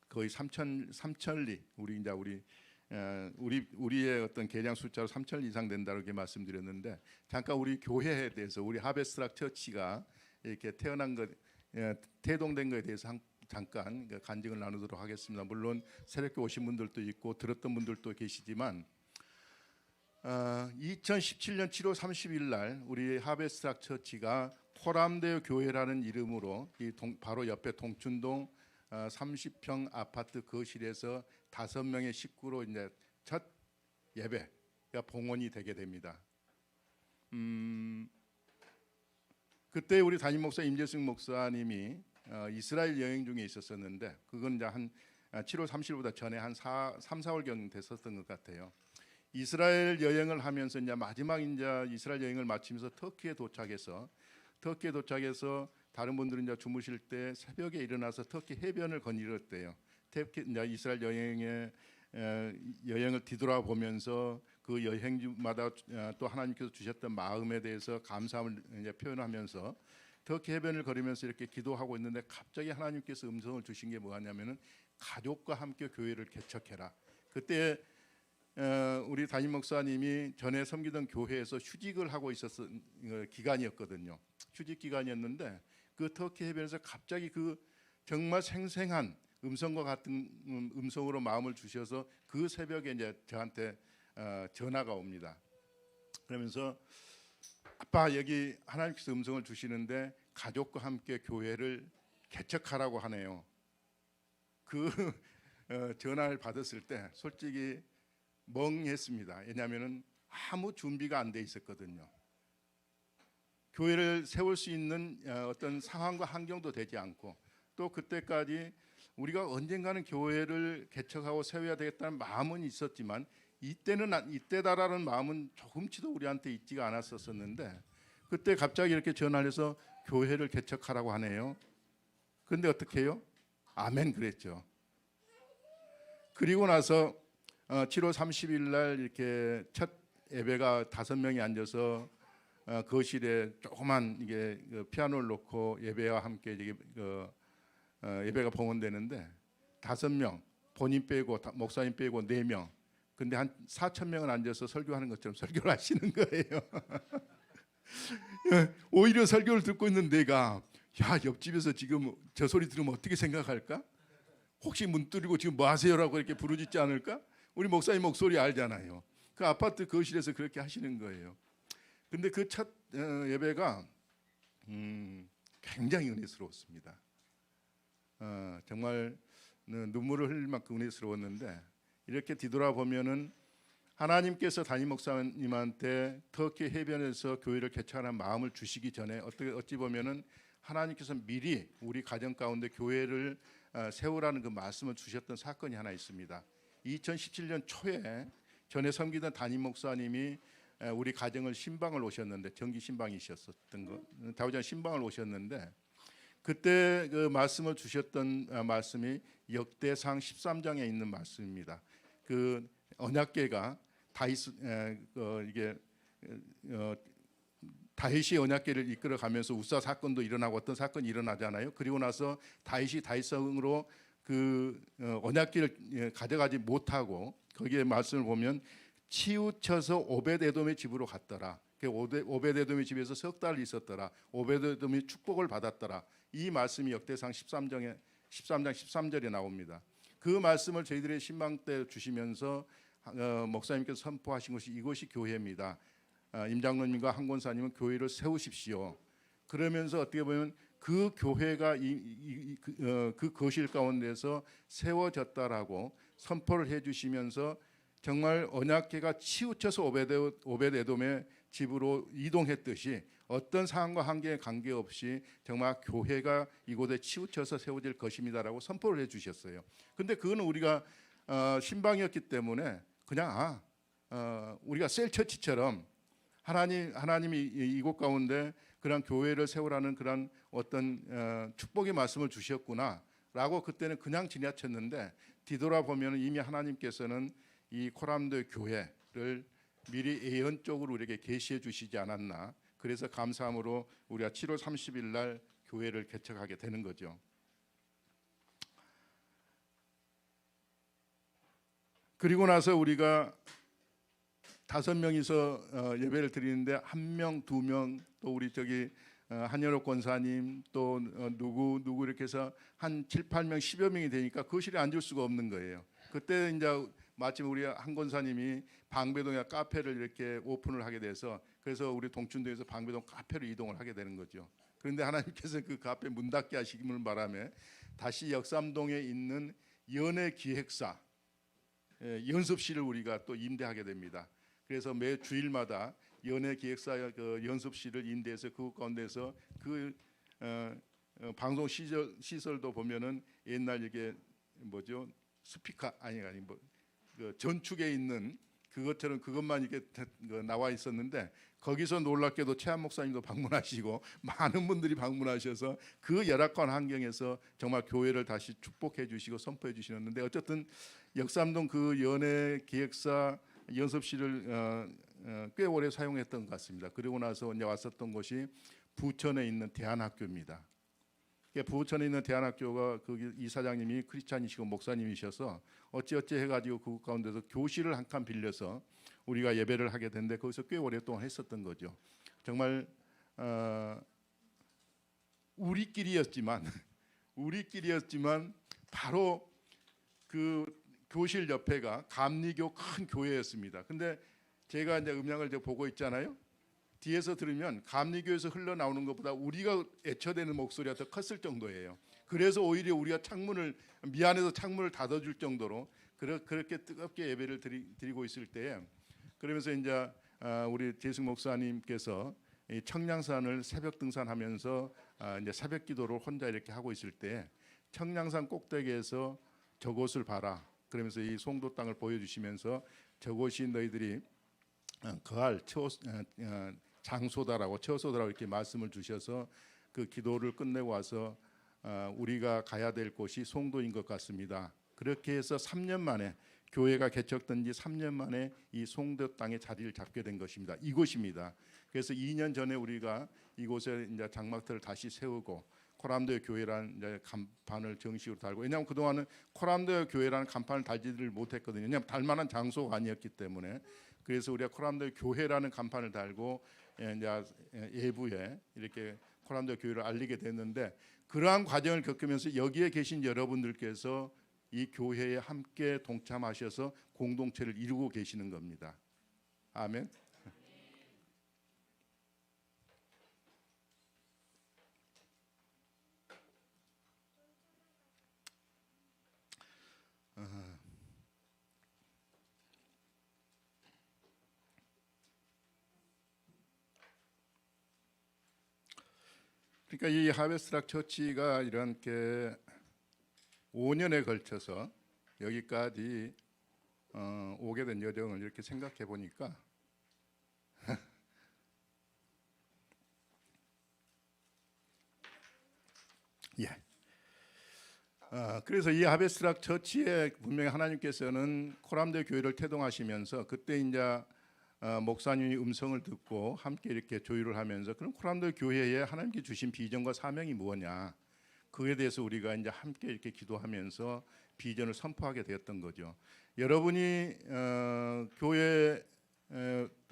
거의 3,000리. 우리의 어떤 계량 숫자로 3,000 이상 된다고 이렇게 말씀드렸는데 잠깐 우리 교회에 대해서 우리 하베스트락 처치가 이렇게 태동된 것에 대해서 잠깐 간증을 나누도록 하겠습니다. 물론 새롭게 오신 분들도 있고 들었던 분들도 계시지만 2017년 7월 30일 날 우리 하베스트락 처치가 포람대교 교회라는 이름으로 바로 옆에 동춘동 30평 아파트 거실에서 5명의 식구로 이제 첫 예배가 봉헌이 되게 됩니다. 그때 우리 담임 목사 임재승 목사님이 이스라엘 여행 중에 있었었는데 그건 이제 한 7월 30일보다 전에 한 3, 4월경 됐었던 것 같아요. 이스라엘 여행을 하면서 이제 마지막 이스라엘 여행을 마치면서 터키에 도착해서 다른 분들은 이제 주무실 때 새벽에 일어나서 터키 해변을 거닐었대요. 터키 이제 이스라엘 여행을 뒤돌아보면서 그 여행지마다 또 하나님께서 주셨던 마음에 대해서 감사함을 이제 표현하면서 터키 해변을 걸으면서 이렇게 기도하고 있는데 갑자기 하나님께서 음성을 주신 게 뭐냐면은 가족과 함께 교회를 개척해라. 그때 우리 담임 목사님이 전에 섬기던 교회에서 휴직을 하고 있었던 기간이었거든요. 휴직 기간이었는데 그 터키 해변에서 갑자기 그 정말 생생한 음성과 같은 음성으로 마음을 주셔서 그 새벽에 이제 저한테 전화가 옵니다. 그러면서 아빠 여기 하나님께서 음성을 주시는데 가족과 함께 교회를 개척하라고 하네요. 그 전화를 받았을 때 솔직히 멍했습니다. 왜냐하면은 아무 준비가 안 돼 있었거든요. 교회를 세울 수 있는 어떤 상황과 환경도 되지 않고 또 그때까지 우리가 언젠가는 교회를 개척하고 세워야 되겠다는 마음은 있었지만 이때다라는 마음은 조금치도 우리한테 있지가 않았었는데 그때 갑자기 이렇게 전화를 해서 교회를 개척하라고 하네요. 그런데 어떻게 해요? 아멘 그랬죠. 그리고 나서 7월 30일 날 이렇게 첫 예배가 5명이 앉아서 거실에 조그만 이게 피아노를 놓고 예배와 함께 이게 예배가 봉헌되는데 5명 본인 빼고 목사님 빼고 4명. 근데 한 4천 명은 앉아서 설교하는 것처럼 설교를 하시는 거예요. 오히려 설교를 듣고 있는 내가 야 옆집에서 지금 저 소리 들으면 어떻게 생각할까? 혹시 문 뚫리고 지금 뭐 하세요라고 이렇게 부르짖지 않을까? 우리 목사님 목소리 알잖아요. 그 아파트 거실에서 그렇게 하시는 거예요. 근데 그 첫 예배가 굉장히 은혜스러웠습니다. 정말 눈물을 흘릴 만큼 은혜스러웠는데 이렇게 뒤돌아보면은 하나님께서 담임 목사님한테 터키 해변에서 교회를 개척하는 마음을 주시기 전에 어찌 보면은 하나님께서 미리 우리 가정 가운데 교회를 세우라는 그 말씀을 주셨던 사건이 하나 있습니다. 2017년 초에 전에 섬기던 담임 목사님이 우리 가정을 신방을 오셨는데 정기 신방이셨었던 거, 다우전 신방을 오셨는데 그때 그 말씀을 주셨던 말씀이 역대상 13장에 있는 말씀입니다. 그 언약궤가 다윗이 언약궤를 이끌어가면서 우사 사건도 일어나고 어떤 사건이 일어나잖아요. 그리고 나서 다윗이 다윗성으로 그 언약궤를 가져가지 못하고 거기에 말씀을 보면 치우쳐서 오벳에돔의 집으로 갔더라. 오벳에돔의 집에서 석 달 있었더라. 오벳에돔이 축복을 받았더라. 이 말씀이 역대상 13장 13절에 나옵니다. 그 말씀을 저희들의 신방 때 주시면서 목사님께서 선포하신 것이 이것이 교회입니다. 임장로님과 한권사님은 교회를 세우십시오. 그러면서 어떻게 보면 그 교회가 그 거실 가운데서 세워졌다라고 선포를 해주시면서 정말 언약궤가 치우쳐서 오벳에돔의 집으로 이동했듯이 어떤 상황과 한계에 관계없이 정말 교회가 이곳에 치우쳐서 세워질 것입니다라고 선포를 해주셨어요. 근데 그거는 우리가 신방이었기 때문에 그냥 우리가 셀처치처럼 하나님이 이곳 가운데 그런 교회를 세우라는 그런 어떤 축복의 말씀을 주셨구나라고 그때는 그냥 지나쳤는데 뒤돌아보면 이미 하나님께서는 이 코람도 교회를 미리 예언적으로 우리에게 계시해 주시지 않았나. 그래서 감사함으로 우리가 7월 30일 날 교회를 개척하게 되는 거죠. 그리고 나서 우리가 5명이서 예배를 드리는데 1명, 2명 또 우리 한여로 권사님 또 누구 이렇게 해서 한 7, 8명, 10여 명이 되니까 거실에 앉을 수가 없는 거예요. 그때 이제 마침 우리 한 권사님이 방배동에 카페를 이렇게 오픈을 하게 돼서 그래서 우리 동춘도에서 방배동 카페로 이동을 하게 되는 거죠. 그런데 하나님께서 그 카페 문 닫게 하시기를 바라며 다시 역삼동에 있는 연예기획사 연습실을 우리가 또 임대하게 됩니다. 그래서 매 주일마다 연예기획사 그 연습실을 임대해서 그 가운데서 그 방송 시설도 보면은 옛날 이게 뭐죠 스피커 아니 뭐 그 전축에 있는 그것처럼 그것만 이렇게 나와 있었는데 거기서 놀랍게도 최한 목사님도 방문하시고 많은 분들이 방문하셔서 그 열악한 환경에서 정말 교회를 다시 축복해 주시고 선포해 주시는데 어쨌든 역삼동 그 연예기획사 연습실을 꽤 오래 사용했던 것 같습니다. 그리고 나서 이제 왔었던 곳이 부천에 있는 대안학교입니다. 부천에 있는 대안학교가 거기 이사장님이 크리스찬이시고 목사님이셔서 어찌어찌 해가지고 그 가운데서 교실을 한 칸 빌려서 우리가 예배를 하게 됐는데 거기서 꽤 오랫동안 했었던 거죠. 정말 우리끼리였지만 바로 그 교실 옆에가 감리교 큰 교회였습니다. 근데 제가 이제 음향을 보고 있잖아요. 뒤에서 들으면 감리교에서 흘러나오는 것보다 우리가 애처되는 목소리가 더 컸을 정도예요. 그래서 오히려 우리가 미안해서 창문을 닫아줄 정도로 그렇게 뜨겁게 예배를 드리고 있을 때에 그러면서 이제 우리 재승 목사님께서 청량산을 새벽 등산하면서 이제 새벽 기도를 혼자 이렇게 하고 있을 때 청량산 꼭대기에서 저곳을 봐라. 그러면서 이 송도 땅을 보여주시면서 저곳이 너희들이 거할 장소다라고 처소다라고 이렇게 말씀을 주셔서 그 기도를 끝내고 와서 우리가 가야 될 곳이 송도인 것 같습니다. 그렇게 해서 3년 만에 교회가 개척된 지 3년 만에 이 송도 땅에 자리를 잡게 된 것입니다. 이곳입니다. 그래서 2년 전에 우리가 이곳에 이제 장막터를 다시 세우고 코람도 교회라는 이제 간판을 정식으로 달고, 왜냐하면 그동안은 코람도 교회라는 간판을 달지를 못했거든요. 왜냐하면 달만한 장소가 아니었기 때문에. 그래서 우리가 코람도 교회라는 간판을 달고 이제 예부에 이렇게 코람도 교회를 알리게 됐는데, 그러한 과정을 겪으면서 여기에 계신 여러분들께서 이 교회에 함께 동참하셔서 공동체를 이루고 계시는 겁니다. 아멘. 그러니까 이 하베스트락 처치가 이렇게 5년에 걸쳐서 여기까지 오게 된 여정을 이렇게 생각해 보니까 예. 그래서 이 하베스트락 처치에 분명히 하나님께서는 코람도 교회를 태동하시면서 그때 이제 목사님이 음성을 듣고 함께 이렇게 조율을 하면서, 그럼 코람도 교회에 하나님께 주신 비전과 사명이 무엇냐, 그에 대해서 우리가 이제 함께 이렇게 기도하면서 비전을 선포하게 되었던 거죠. 여러분이 교회에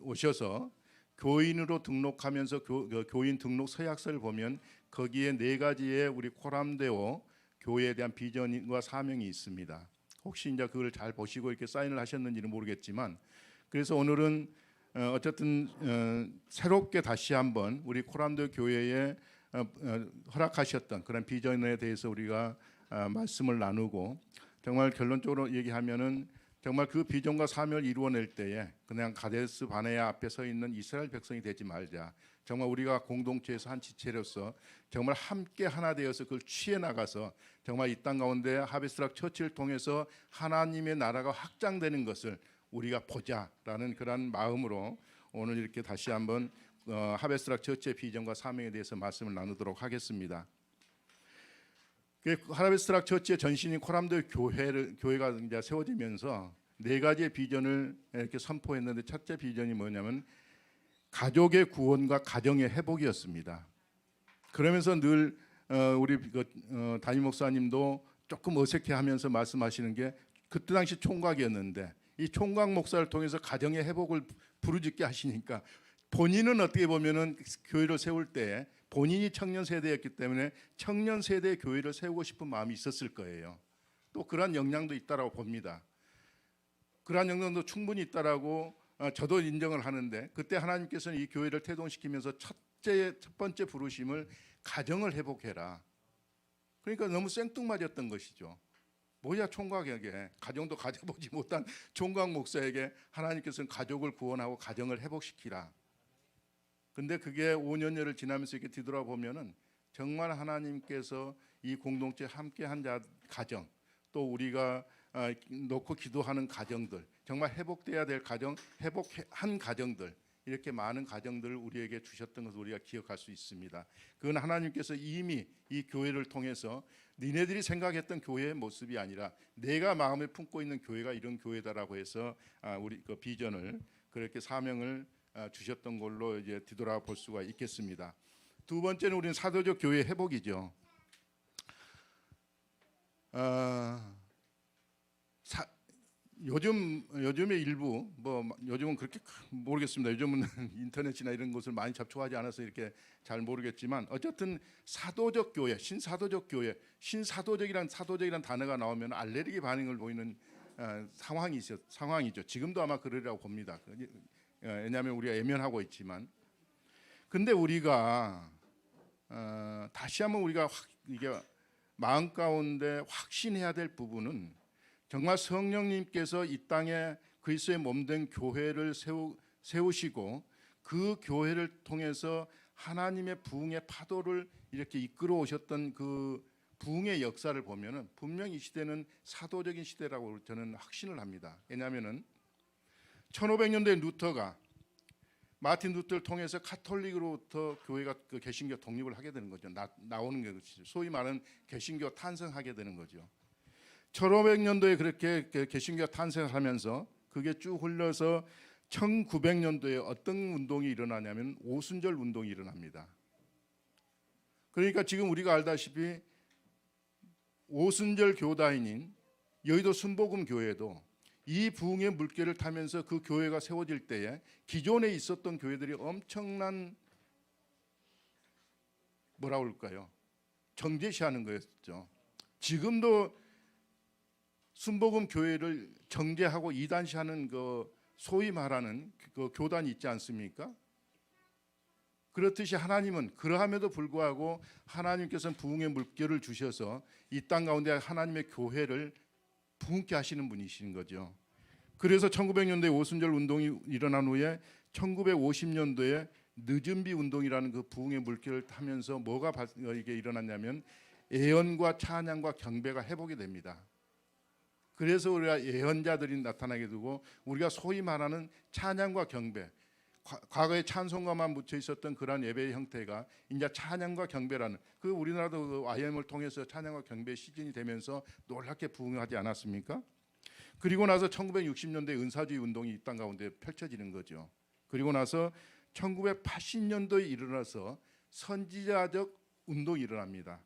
오셔서 교인으로 등록하면서 교인 등록 서약서를 보면 거기에 4가지의 우리 코람데오 교회에 대한 비전과 사명이 있습니다. 혹시 이제 그걸 잘 보시고 이렇게 사인을 하셨는지는 모르겠지만, 그래서 오늘은 어쨌든 새롭게 다시 한번 우리 코람도 교회에 허락하셨던 그런 비전에 대해서 우리가 말씀을 나누고, 정말 결론적으로 얘기하면은 정말 그 비전과 사명을 이루어낼 때에 그냥 가데스 바네아 앞에 서 있는 이스라엘 백성이 되지 말자. 정말 우리가 공동체에서 한 지체로서 정말 함께 하나 되어서 그걸 취해 나가서 정말 이 땅 가운데 하베스트락 처치를 통해서 하나님의 나라가 확장되는 것을 우리가 보자라는 그런 마음으로 오늘 이렇게 다시 한번 하베스트락 처치의 비전과 사명에 대해서 말씀을 나누도록 하겠습니다. 하베스트락 처치의 전신인 코람도 교회가 이제 세워지면서 4가지의 비전을 이렇게 선포했는데, 첫째 비전이 뭐냐면 가족의 구원과 가정의 회복이었습니다. 그러면서 늘 우리 담임 목사님도 조금 어색해하면서 말씀하시는 게, 그때 당시 총각이었는데 이 총각 목사를 통해서 가정의 회복을 부르짖게 하시니까, 본인은 어떻게 보면은 교회를 세울 때 본인이 청년 세대였기 때문에 청년 세대의 교회를 세우고 싶은 마음이 있었을 거예요. 또 그러한 역량도 있다라고 봅니다. 그러한 역량도 충분히 있다라고 저도 인정을 하는데, 그때 하나님께서는 이 교회를 태동시키면서 첫 번째 부르심을 가정을 회복해라. 그러니까 너무 생뚱맞았던 것이죠. 뭐야, 총각에게, 가정도 가져보지 못한 총각 목사에게 하나님께서는 가족을 구원하고 가정을 회복시키라. 근데 그게 5년여를 지나면서 이렇게 뒤돌아보면은 정말 하나님께서 이 공동체 함께한 가정, 또 우리가 놓고 기도하는 가정들, 정말 회복돼야 될 가정, 회복한 가정들, 이렇게 많은 가정들을 우리에게 주셨던 것을 우리가 기억할 수 있습니다. 그건 하나님께서 이미 이 교회를 통해서 니네들이 생각했던 교회의 모습이 아니라 내가 마음에 품고 있는 교회가 이런 교회다라고 해서 우리 그 비전을, 그렇게 사명을 주셨던 걸로 이제 뒤돌아볼 수가 있겠습니다. 두 번째는 우리는 사도적 교회 회복이죠. 요즘의 일부, 요즘은 그렇게 모르겠습니다. 요즘은 인터넷이나 이런 것을 많이 접촉하지 않아서 이렇게 잘 모르겠지만, 어쨌든 사도적 교회, 신사도적 교회, 사도적이란 단어가 나오면 알레르기 반응을 보이는 상황이죠. 지금도 아마 그러리라고 봅니다. 왜냐하면 우리가 외면하고 있지만, 근데 우리가 다시 한번 우리가 이게 마음 가운데 확신해야 될 부분은, 정말 성령님께서 이 땅에 그리스도의 몸된 교회를 세우시고 그 교회를 통해서 하나님의 부흥의 파도를 이렇게 이끌어 오셨던 그 부흥의 역사를 보면은 분명히 이 시대는 사도적인 시대라고 저는 확신을 합니다. 왜냐하면은 1500년도에 루터가 마틴 루터를 통해서 카톨릭으로부터 교회가 그 개신교 독립을 하게 되는 거죠. 나오는 것이죠. 소위 말하는 개신교 탄생하게 되는 거죠. 1500년도에 그렇게 개신교가 탄생하면서 그게 쭉 흘러서 1900년도에 어떤 운동이 일어나냐면 오순절 운동이 일어납니다. 그러니까 지금 우리가 알다시피 오순절 교단인 여의도 순복음 교회도 이 부흥의 물결을 타면서 그 교회가 세워질 때에 기존에 있었던 교회들이 엄청난 뭐라 그럴까요? 정죄시하는 거였죠. 지금도 순복음 교회를 정죄하고 이단시하는 그 소위 말하는 그 교단이 있지 않습니까? 그렇듯이 하나님은 그러함에도 불구하고 하나님께서는 부흥의 물결을 주셔서 이 땅 가운데 하나님의 교회를 부흥케 하시는 분이신 거죠. 그래서 1900년도에 오순절 운동이 일어난 후에 1950년도에 늦은비 운동이라는 그 부흥의 물결을 타면서 뭐가 이게 일어났냐면 예언과 찬양과 경배가 회복이 됩니다. 그래서 우리가 예언자들이 나타나게 되고 우리가 소위 말하는 찬양과 경배, 과거에 찬송가만 묻혀 있었던 그러한 예배의 형태가 이제 찬양과 경배라는 그 우리나라도 그 YM을 통해서 찬양과 경배 시즌이 되면서 놀랍게 부흥하지 않았습니까? 그리고 나서 1960년대 은사주의 운동이 이 땅 가운데 펼쳐지는 거죠. 그리고 나서 1980년도에 일어나서 선지자적 운동이 일어납니다.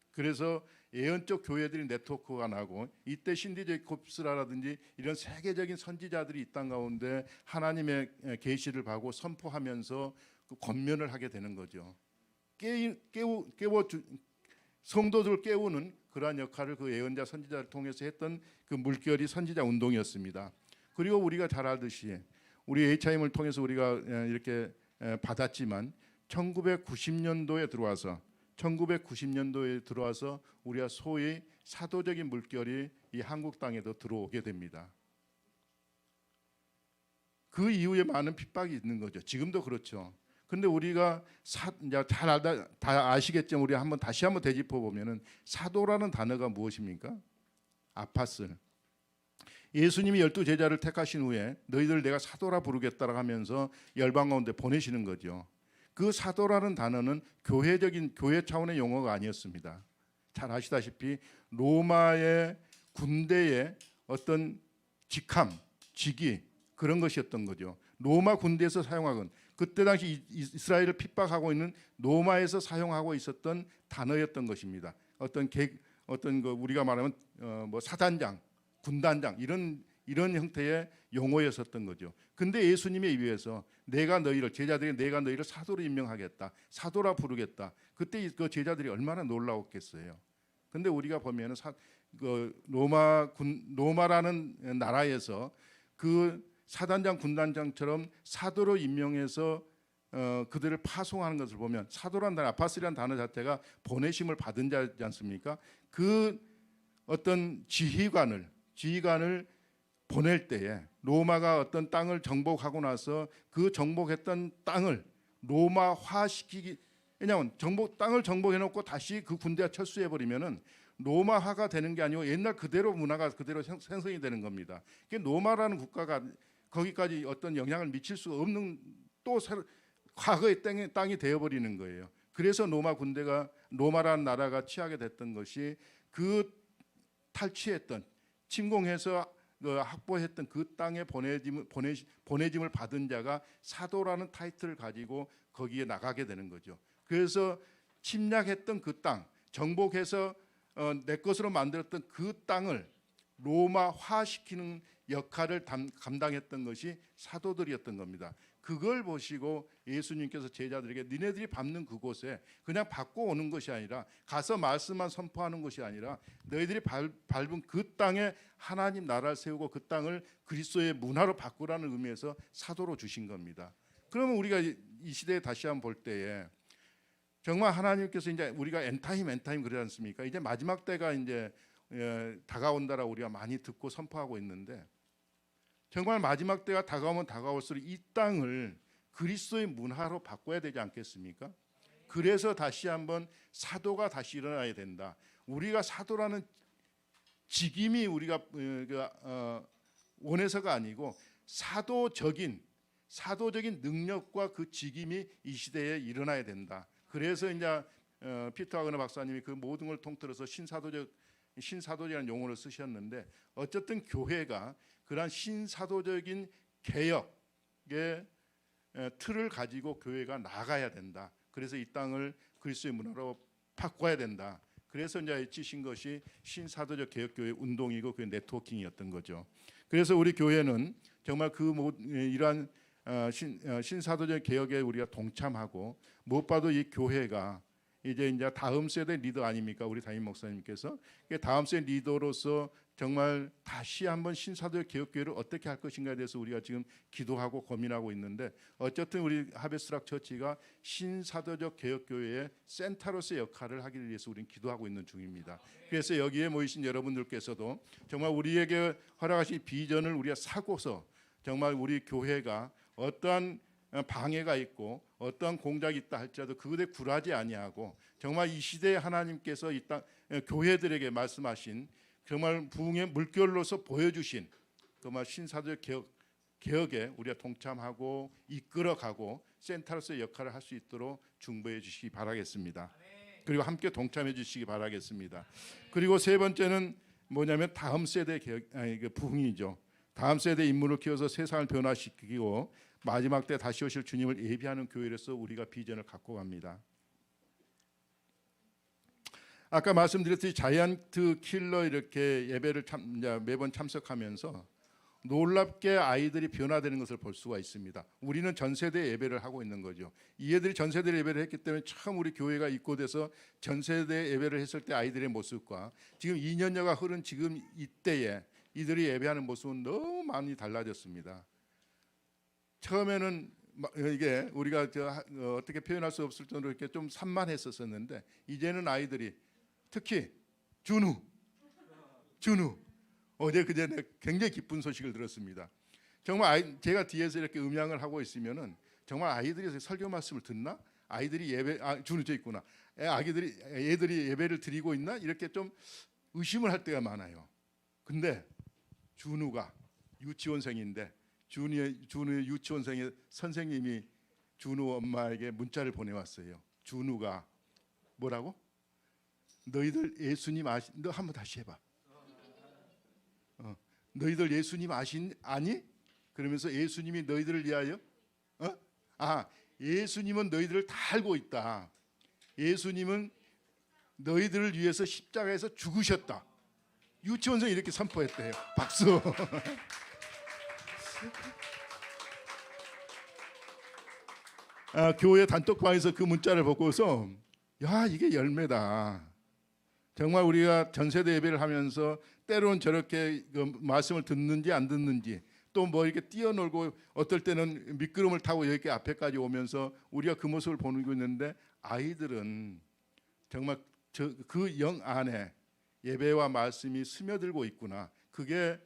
그래서 예언적 교회들이 네트워크가 나고 이때 신디 제이콥스라든지 이런 세계적인 선지자들이 이 땅 가운데 하나님의 계시를 받고 선포하면서 그 권면을 하게 되는 거죠. 성도들을 깨우는 그러한 역할을 그 예언자 선지자를 통해서 했던 그 물결이 선지자 운동이었습니다. 그리고 우리가 잘 알듯이 우리 HIM을 통해서 우리가 이렇게 받았지만 1990년도에 들어와서 우리가 소위 사도적인 물결이 이 한국 땅에도 들어오게 됩니다. 그 이후에 많은 핍박이 있는 거죠. 지금도 그렇죠. 근데 우리가 다 아시겠지만 우리 다시 한번 되짚어 보면은 사도라는 단어가 무엇입니까? 아파슬. 예수님이 12제자를 택하신 후에 너희들 내가 사도라 부르겠다라고 하면서 열방 가운데 보내시는 거죠. 그 사도라는 단어는 교회 차원의 용어가 아니었습니다. 잘 아시다시피 로마의 군대의 어떤 직위 그런 것이었던 거죠. 로마 군대에서 사용하건 그때 당시 이스라엘을 핍박하고 있는 로마에서 사용하고 있었던 단어였던 것입니다. 어떤 그 우리가 말하면 뭐 사단장, 군단장 이런 형태의 용어였었던 거죠. 근데 예수님에 의해서 제자들이 내가 너희를 사도로 임명하겠다, 사도라 부르겠다. 그때 그 제자들이 얼마나 놀라웠겠어요. 근데 우리가 보면은 로마라는 나라에서 그 사단장, 군단장처럼 사도로 임명해서 그들을 파송하는 것을 보면 사도란 단어, 아파스라는 단어 자체가 보내심을 받은 자지 않습니까? 그 어떤 지휘관을 보낼 때에 로마가 어떤 땅을 정복하고 나서 그 정복했던 땅을 로마화시키기, 왜냐하면 땅을 정복해놓고 다시 그 군대가 철수해버리면은 로마화가 되는 게 아니고 옛날 그대로 문화가 그대로 생성이 되는 겁니다. 로마라는 국가가 거기까지 어떤 영향을 미칠 수 없는 또 과거의 땅이 되어버리는 거예요. 그래서 로마라는 나라가 취하게 됐던 것이 그 탈취했던 침공해서 확보했던 그 땅에 보내짐을 받은 자가 사도라는 타이틀을 가지고 거기에 나가게 되는 거죠. 그래서 침략했던 그 땅, 정복해서 내 것으로 만들었던 그 땅을 로마화시키는 역할을 감당했던 것이 사도들이었던 겁니다. 그걸 보시고 예수님께서 제자들에게 니네들이 밟는 그곳에 그냥 밟고 오는 것이 아니라 가서 말씀만 선포하는 것이 아니라 너희들이 밟은 그 땅에 하나님 나라를 세우고 그 땅을 그리스도의 문화로 바꾸라는 의미에서 사도로 주신 겁니다. 그러면 우리가 이 시대에 다시 한번 볼 때에 정말 하나님께서 이제 우리가 엔타임 그러지 않습니까? 이제 마지막 때가 이제 다가온다라고 우리가 많이 듣고 선포하고 있는데 정말 마지막 때가 다가오면 다가올수록 이 땅을 그리스도의 문화로 바꿔야 되지 않겠습니까? 그래서 다시 한번 사도가 다시 일어나야 된다. 우리가 사도라는 직임이 우리가 원해서가 아니고 사도적인 능력과 그 직임이 이 시대에 일어나야 된다. 그래서 이제 피터 하그너 박사님이 그 모든 걸 통틀어서 신사도적 신사도적이라는 용어를 쓰셨는데 어쨌든 교회가 그러한 신사도적인 개혁의 틀을 가지고 교회가 나가야 된다. 그래서 이 땅을 그리스도의 문화로 바꿔야 된다. 그래서 이제 지신 것이 신사도적 개혁교회 운동이고 그 네트워킹이었던 거죠. 그래서 우리 교회는 정말 이러한 신사도적 개혁에 우리가 동참하고 무엇보다도 이 교회가 이제 다음 세대 리더 아닙니까? 우리 담임 목사님께서 다음 세대 리더로서 정말 다시 한번 신사도적 개혁교회를 어떻게 할 것인가에 대해서 우리가 지금 기도하고 고민하고 있는데 어쨌든 우리 하베스트락 처치가 신사도적 개혁교회의 센터로서의 역할을 하기를 위해서 우리는 기도하고 있는 중입니다. 그래서 여기에 모이신 여러분들께서도 정말 우리에게 허락하신 비전을 우리가 사고서 정말 우리 교회가 어떠한 방해가 있고 어떠한 공작이 있다 할지라도 그것에 굴하지 아니하고 정말 이 시대에 하나님께서 이 땅 교회들에게 말씀하신 정말 부흥의 물결로서 보여주신 정말 신사도적 개혁에 우리가 동참하고 이끌어가고 센터로서의 역할을 할 수 있도록 중보해 주시기 바라겠습니다. 그리고 함께 동참해 주시기 바라겠습니다. 그리고 세 번째는 뭐냐면 다음 세대 부흥이죠. 다음 세대 인물을 키워서 세상을 변화시키고 마지막 때 다시 오실 주님을 예비하는 교회로서 우리가 비전을 갖고 갑니다. 아까 말씀드렸듯이 자이언트 킬러 이렇게 예배를 매번 참석하면서 놀랍게 아이들이 변화되는 것을 볼 수가 있습니다. 우리는 전 세대 예배를 하고 있는 거죠. 이 애들이 전 세대 예배를 했기 때문에 처음 우리 교회가 입고돼서 전 세대 예배를 했을 때 아이들의 모습과 지금 2년여가 흐른 지금 이때에 이들이 예배하는 모습은 너무 많이 달라졌습니다. 처음에는 이게 우리가 어떻게 표현할 수 없을 정도로 이렇게 좀 산만했었는데 이제는 아이들이 특히 준우 어제 그제 굉장히 기쁜 소식을 들었습니다. 정말 제가 뒤에서 이렇게 음향을 하고 있으면은 정말 아이들이 설교 말씀을 듣나? 아이들이 준우 저 있구나. 애들이 예배를 드리고 있나? 이렇게 좀 의심을 할 때가 많아요. 근데 준우가 유치원생인데 준우의 유치원생의 선생님이 준우 엄마에게 문자를 보내왔어요. 준우가 뭐라고? 너희들 예수님 너 한번 다시 해봐. 너희들 예수님 아니? 그러면서 예수님이 너희들을 위하여 예수님은 너희들을 다 알고 있다. 예수님은 너희들을 위해서 십자가에서 죽으셨다. 유치원생이 이렇게 선포했대요. 박수. 교회 단톡방에서 그 문자를 보고서 야 이게 열매다. 정말 우리가 전세대 예배를 하면서 때로는 저렇게 그 말씀을 듣는지 안 듣는지 또 뭐 이렇게 뛰어놀고 어떨 때는 미끄럼을 타고 여기 앞에까지 오면서 우리가 그 모습을 보고 있는데 아이들은 정말 그 영 안에 예배와 말씀이 스며들고 있구나. 그게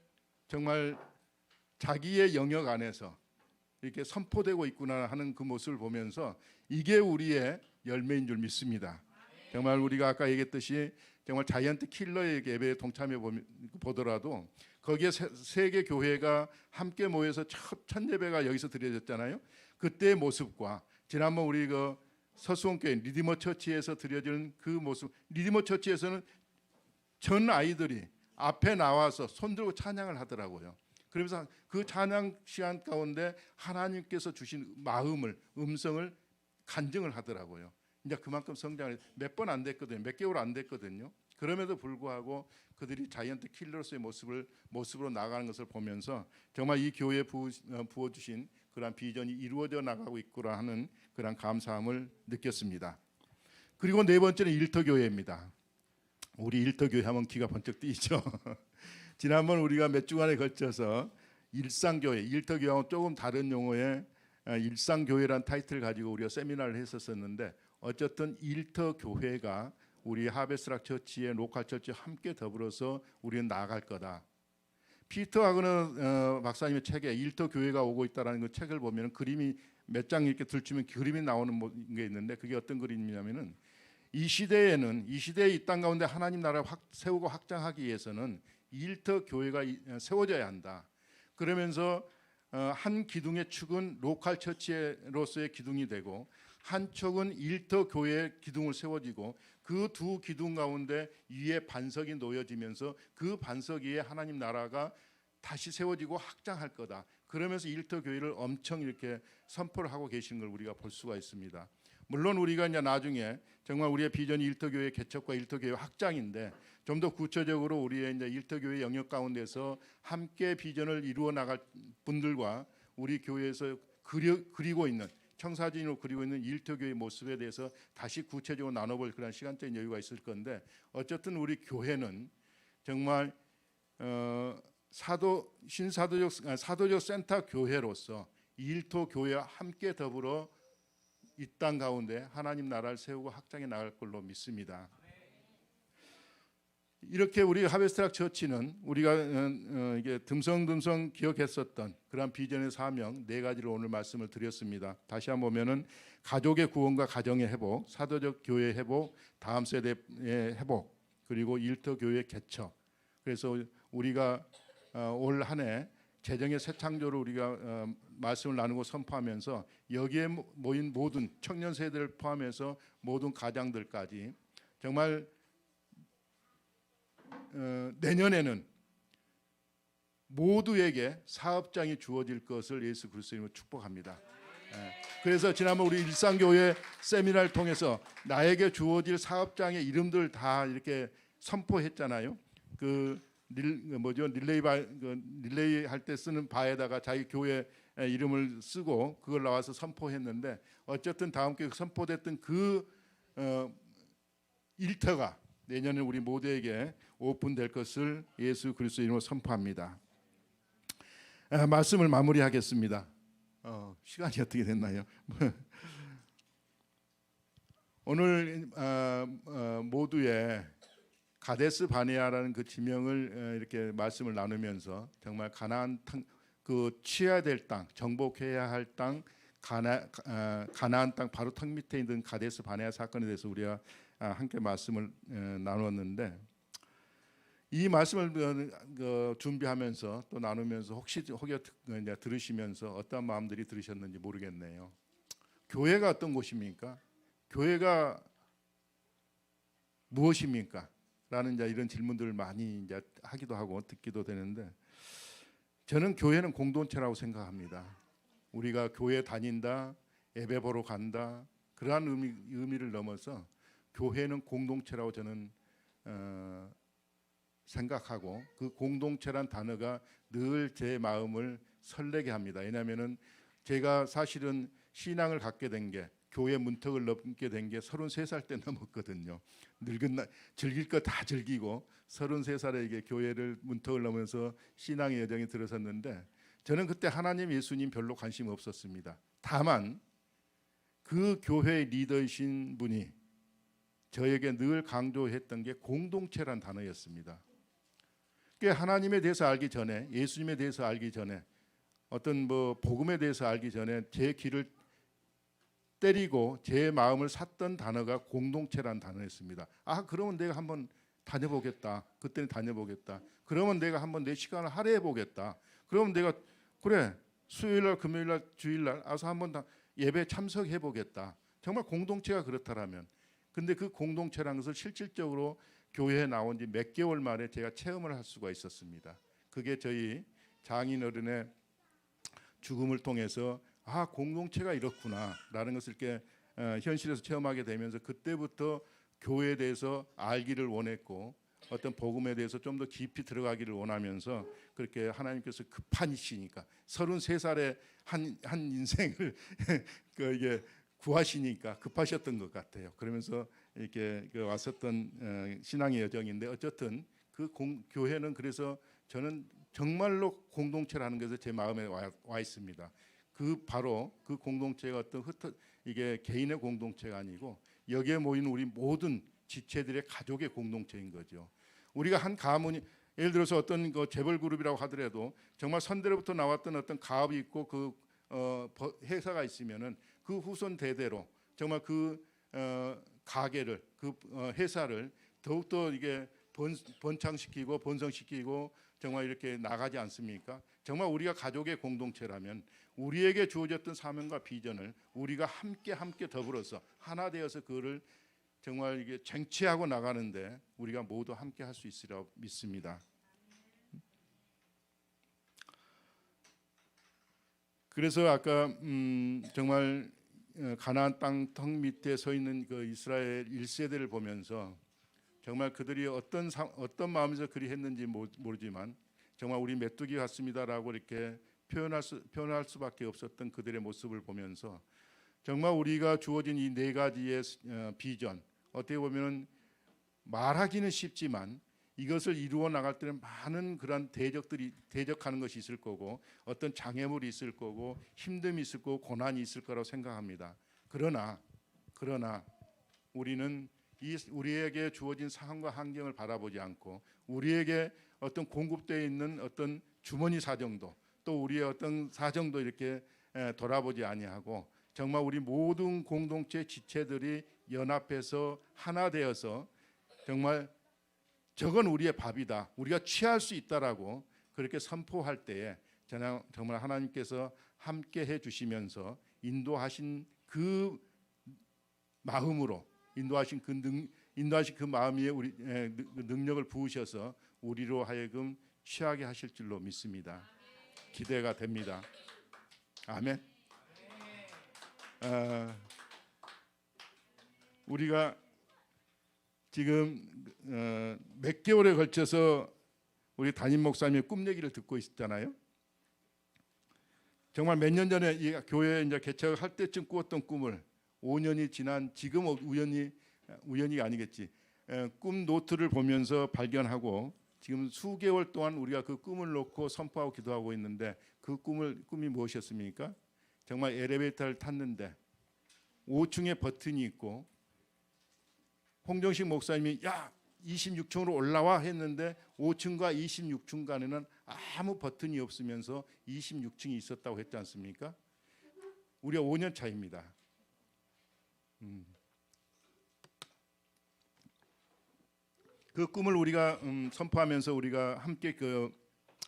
정말 자기의 영역 안에서 이렇게 선포되고 있구나 하는 그 모습을 보면서 이게 우리의 열매인 줄 믿습니다. 정말 우리가 아까 얘기했듯이 정말 자이언트 킬러의 예배에 동참해 보더라도 거기에 세계 교회가 함께 모여서 첫 예배가 여기서 드려졌잖아요. 그때의 모습과 지난번 우리 그 서수원교회 리디머 처치에서 드려지는 그 모습, 리디머 처치에서는 전 아이들이 앞에 나와서 손들고 찬양을 하더라고요. 그러면서 그 찬양 시간 가운데 하나님께서 주신 음성을 간증을 하더라고요. 이제 그만큼 성장을 몇 번 안 됐거든요. 몇 개월 안 됐거든요. 그럼에도 불구하고 그들이 자이언트 킬러스의 모습으로 나가는 것을 보면서 정말 이 교회에 부어주신 그러한 비전이 이루어져 나가고 있구나 하는 그런 감사함을 느꼈습니다. 그리고 네 번째는 일터교회입니다. 우리 일터교회 하면 기가 번쩍 뛰죠. 지난번 우리가 몇 주간에 걸쳐서 일상교회, 일터교회하고 조금 다른 용어의 일상교회란 타이틀을 가지고 우리가 세미나를 했었는데 어쨌든 일터교회가 우리 하베스락 처치의 로컬 처치와 함께 더불어서 우리는 나아갈 거다. 피터 하그너 박사님의 책에 일터교회가 오고 있다라는 그 책을 보면 그림이 몇 장 이렇게 들추면 그림이 나오는 게 있는데 그게 어떤 그림이냐면은 이 시대에 이 땅 가운데 하나님 나라를 세우고 확장하기 위해서는 일터 교회가 세워져야 한다. 그러면서 한 기둥의 축은 로컬 처치로서의 기둥이 되고 한쪽은 일터 교회 기둥을 세워지고 그 두 기둥 가운데 위에 반석이 놓여지면서 그 반석 위에 하나님 나라가 다시 세워지고 확장할 거다. 그러면서 일터 교회를 엄청 이렇게 선포를 하고 계시는 걸 우리가 볼 수가 있습니다. 물론 우리가 이제 나중에 정말 우리의 비전이 일터 교회 개척과 일터 교회 확장인데 좀 더 구체적으로 우리의 이제 일터 교회 영역 가운데서 함께 비전을 이루어 나갈 분들과 우리 교회에서 그리고 있는 청사진으로 그리고 있는 일터 교회 모습에 대해서 다시 구체적으로 나눠볼 그런 시간적인 여유가 있을 건데 어쨌든 우리 교회는 정말 사도적 센터 교회로서 일터 교회와 함께 더불어 이 땅 가운데 하나님 나라를 세우고 확장해 나갈 걸로 믿습니다. 이렇게 우리 하베스트락 처치는 우리가 이게 듬성듬성 기억했었던 그런 비전의 사명 네 가지를 오늘 말씀을 드렸습니다. 다시 한번 보면은 가족의 구원과 가정의 회복, 사도적 교회의 회복, 다음 세대의 회복, 그리고 일터 교회 개척. 그래서 우리가 올 한 해 재정의 새 창조를 우리가 말씀을 나누고 선포하면서 여기에 모인 모든 청년 세대를 포함해서 모든 가장들까지 정말 내년에는 모두에게 사업장이 주어질 것을 예수 그리스도 이름으로 축복합니다. 그래서 지난번 우리 일상교회 세미나를 통해서 나에게 주어질 사업장의 이름들 다 이렇게 선포했잖아요. 릴레이 할 때 쓰는 바에다가 자기 교회 이름을 쓰고 그걸 나와서 선포했는데 어쨌든 다음 교회 선포됐던 그 일터가 내년에 우리 모두에게 오픈될 것을 예수 그리스도 이름으로 선포합니다. 말씀을 마무리하겠습니다. 시간이 어떻게 됐나요? 오늘 모두의 가데스 바네아라는 그 지명을 이렇게 말씀을 나누면서 정말 가나안 그 취해야 될 땅, 정복해야 할 땅, 가나안 땅 바로 턱 밑에 있는 가데스 바네아 사건에 대해서 우리가 함께 말씀을 나눴는데 이 말씀을 준비하면서 또 나누면서 혹시 들으시면서 어떤 마음들이 들으셨는지 모르겠네요. 교회가 어떤 곳입니까? 교회가 무엇입니까? 라는 이런 질문들을 많이 이제 하기도 하고 듣기도 되는데 저는 교회는 공동체라고 생각합니다. 우리가 교회 다닌다, 예배 보러 간다 그러한 의미를 넘어서 교회는 공동체라고 저는 생각하고 그 공동체란 단어가 늘 제 마음을 설레게 합니다. 왜냐하면은 제가 사실은 신앙을 갖게 된 게 교회 문턱을 넘게 된 게 33살 때 넘었거든요. 즐길 거 다 즐기고 33살에 교회를 문턱을 넘으면서 신앙의 여정에 들어섰는데 저는 그때 하나님 예수님 별로 관심 없었습니다. 다만 그 교회의 리더이신 분이 저에게 늘 강조했던 게 공동체란 단어였습니다. 하나님에 대해서 알기 전에 예수님에 대해서 알기 전에 어떤 복음에 대해서 알기 전에 제 귀를 때리고 제 마음을 샀던 단어가 공동체란 단어였습니다. 그러면 내가 한번 다녀보겠다. 그때는 다녀보겠다. 그러면 내가 한번 내 시간을 할애해보겠다. 그러면 내가 그래 수요일날 금요일날 주일날 와서 한번 다 예배 참석해보겠다. 정말 공동체가 그렇다라면 근데 그 공동체라는 것을 실질적으로 교회에 나온 지 몇 개월 만에 제가 체험을 할 수가 있었습니다. 그게 저희 장인어른의 죽음을 통해서 공동체가 이렇구나라는 것을 이렇게 현실에서 체험하게 되면서 그때부터 교회에 대해서 알기를 원했고 어떤 복음에 대해서 좀 더 깊이 들어가기를 원하면서 그렇게 하나님께서 급하시니까 33살에 한 인생을 이게 구하시니까 급하셨던 것 같아요. 그러면서 이렇게 왔었던 신앙의 여정인데 어쨌든 교회는 그래서 저는 정말로 공동체라는 것에 제 마음에 와 있습니다. 바로 그 공동체가 이게 개인의 공동체가 아니고 여기에 모인 우리 모든 지체들의 가족의 공동체인 거죠. 우리가 한 가문이 예를 들어서 어떤 재벌 그룹이라고 하더라도 정말 선대로부터 나왔던 어떤 가업이 있고 그 회사가 있으면은 그 후손 대대로 정말 그 가게를 회사를 더욱더 이게 번창시키고 번성시키고 정말 이렇게 나가지 않습니까? 정말 우리가 가족의 공동체라면 우리에게 주어졌던 사명과 비전을 우리가 함께 더불어서 하나 되어서 그거를 정말 이게 쟁취하고 나가는데 우리가 모두 함께 할 수 있으리라 믿습니다. 그래서 아까 정말 가나안 땅 턱 밑에 서 있는 그 이스라엘 1세대를 보면서 정말 그들이 어떤 마음에서 그리 했는지 모르지만 정말 우리 메뚜기 같습니다라고 이렇게 표현할 수밖에 없었던 그들의 모습을 보면서 정말 우리가 주어진 이 네 가지의 비전, 어떻게 보면 말하기는 쉽지만 이것을 이루어 나갈 때는 많은 그런 대적하는 것이 있을 거고 어떤 장애물이 있을 거고 힘듦이 있을 거고 고난이 있을 거라고 생각합니다. 그러나 우리는 우리에게 주어진 상황과 환경을 바라보지 않고 우리에게 어떤 공급되어 있는 어떤 주머니 사정도 또 우리의 어떤 사정도 이렇게 돌아보지 아니하고 정말 우리 모든 공동체 지체들이 연합해서 하나 되어서 정말 저건 우리의 밥이다. 우리가 취할 수 있다라고 그렇게 선포할 때에 정말 하나님께서 함께 해 주시면서 인도하신 그 마음으로 인도하신 그 마음에 우리 능력을 부으셔서 우리로 하여금 취하게 하실 줄로 믿습니다. 기대가 됩니다. 아멘. 우리가 지금 몇 개월에 걸쳐서 우리 담임 목사님의 꿈 얘기를 듣고 있잖아요. 정말 몇 년 전에 이 교회 이제 개척할 때쯤 꾸었던 꿈을 5년이 지난 지금 우연이 아니겠지. 꿈 노트를 보면서 발견하고 지금 수개월 동안 우리가 그 꿈을 놓고 선포하고 기도하고 있는데 그 꿈이 무엇이었습니까? 정말 엘리베이터를 탔는데 5층에 버튼이 있고 홍정식 목사님이 야 26층으로 올라와 했는데 5층과 26층 간에는 아무 버튼이 없으면서 26층이 있었다고 했지 않습니까? 우리가 5년 차입니다. 그 꿈을 우리가 선포하면서 우리가 함께 그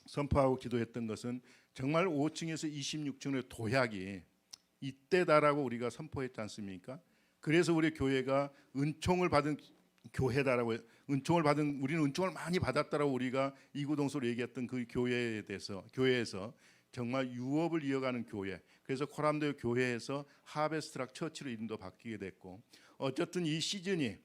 선포하고 기도했던 것은 정말 5층에서 26층의 도약이 이때다라고 우리가 선포했지 않습니까? 그래서 우리 교회가 은총을 받은 교회다라고 우리는 은총을 많이 받았다라고 우리가 이구동서로 얘기했던 그 교회에서 정말 유업을 이어가는 교회. 그래서 코람도 교회에서 하베스트락 처치로 이름도 바뀌게 됐고 어쨌든 이 시즌이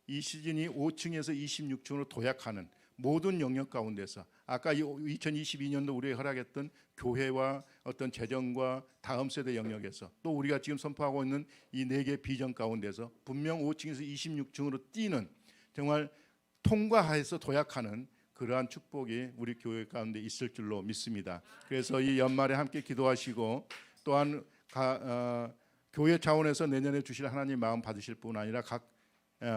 5층에서 26층으로 도약하는 모든 영역 가운데서 아까 2022년도 우리가 허락했던 교회와 어떤 재정과 다음 세대 영역에서 또 우리가 지금 선포하고 있는 이 4개 비전 가운데서 분명 5층에서 26층으로 뛰는 정말 통과해서 도약하는 그러한 축복이 우리 교회 가운데 있을 줄로 믿습니다. 그래서 이 연말에 함께 기도하시고 또한 교회 차원에서 내년에 주실 하나님 마음 받으실 뿐 아니라 각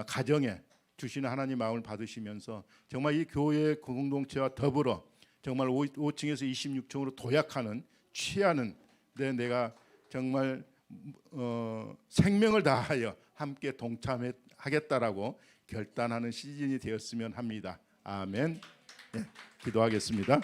가정에 주시는 하나님 마음을 받으시면서 정말 이 교회 공동체와 더불어 정말 5층에서 26층으로 도약하는 취하는 데 내가 정말 생명을 다하여 함께 동참하겠다라고 결단하는 시즌이 되었으면 합니다. 아멘. 네, 기도하겠습니다.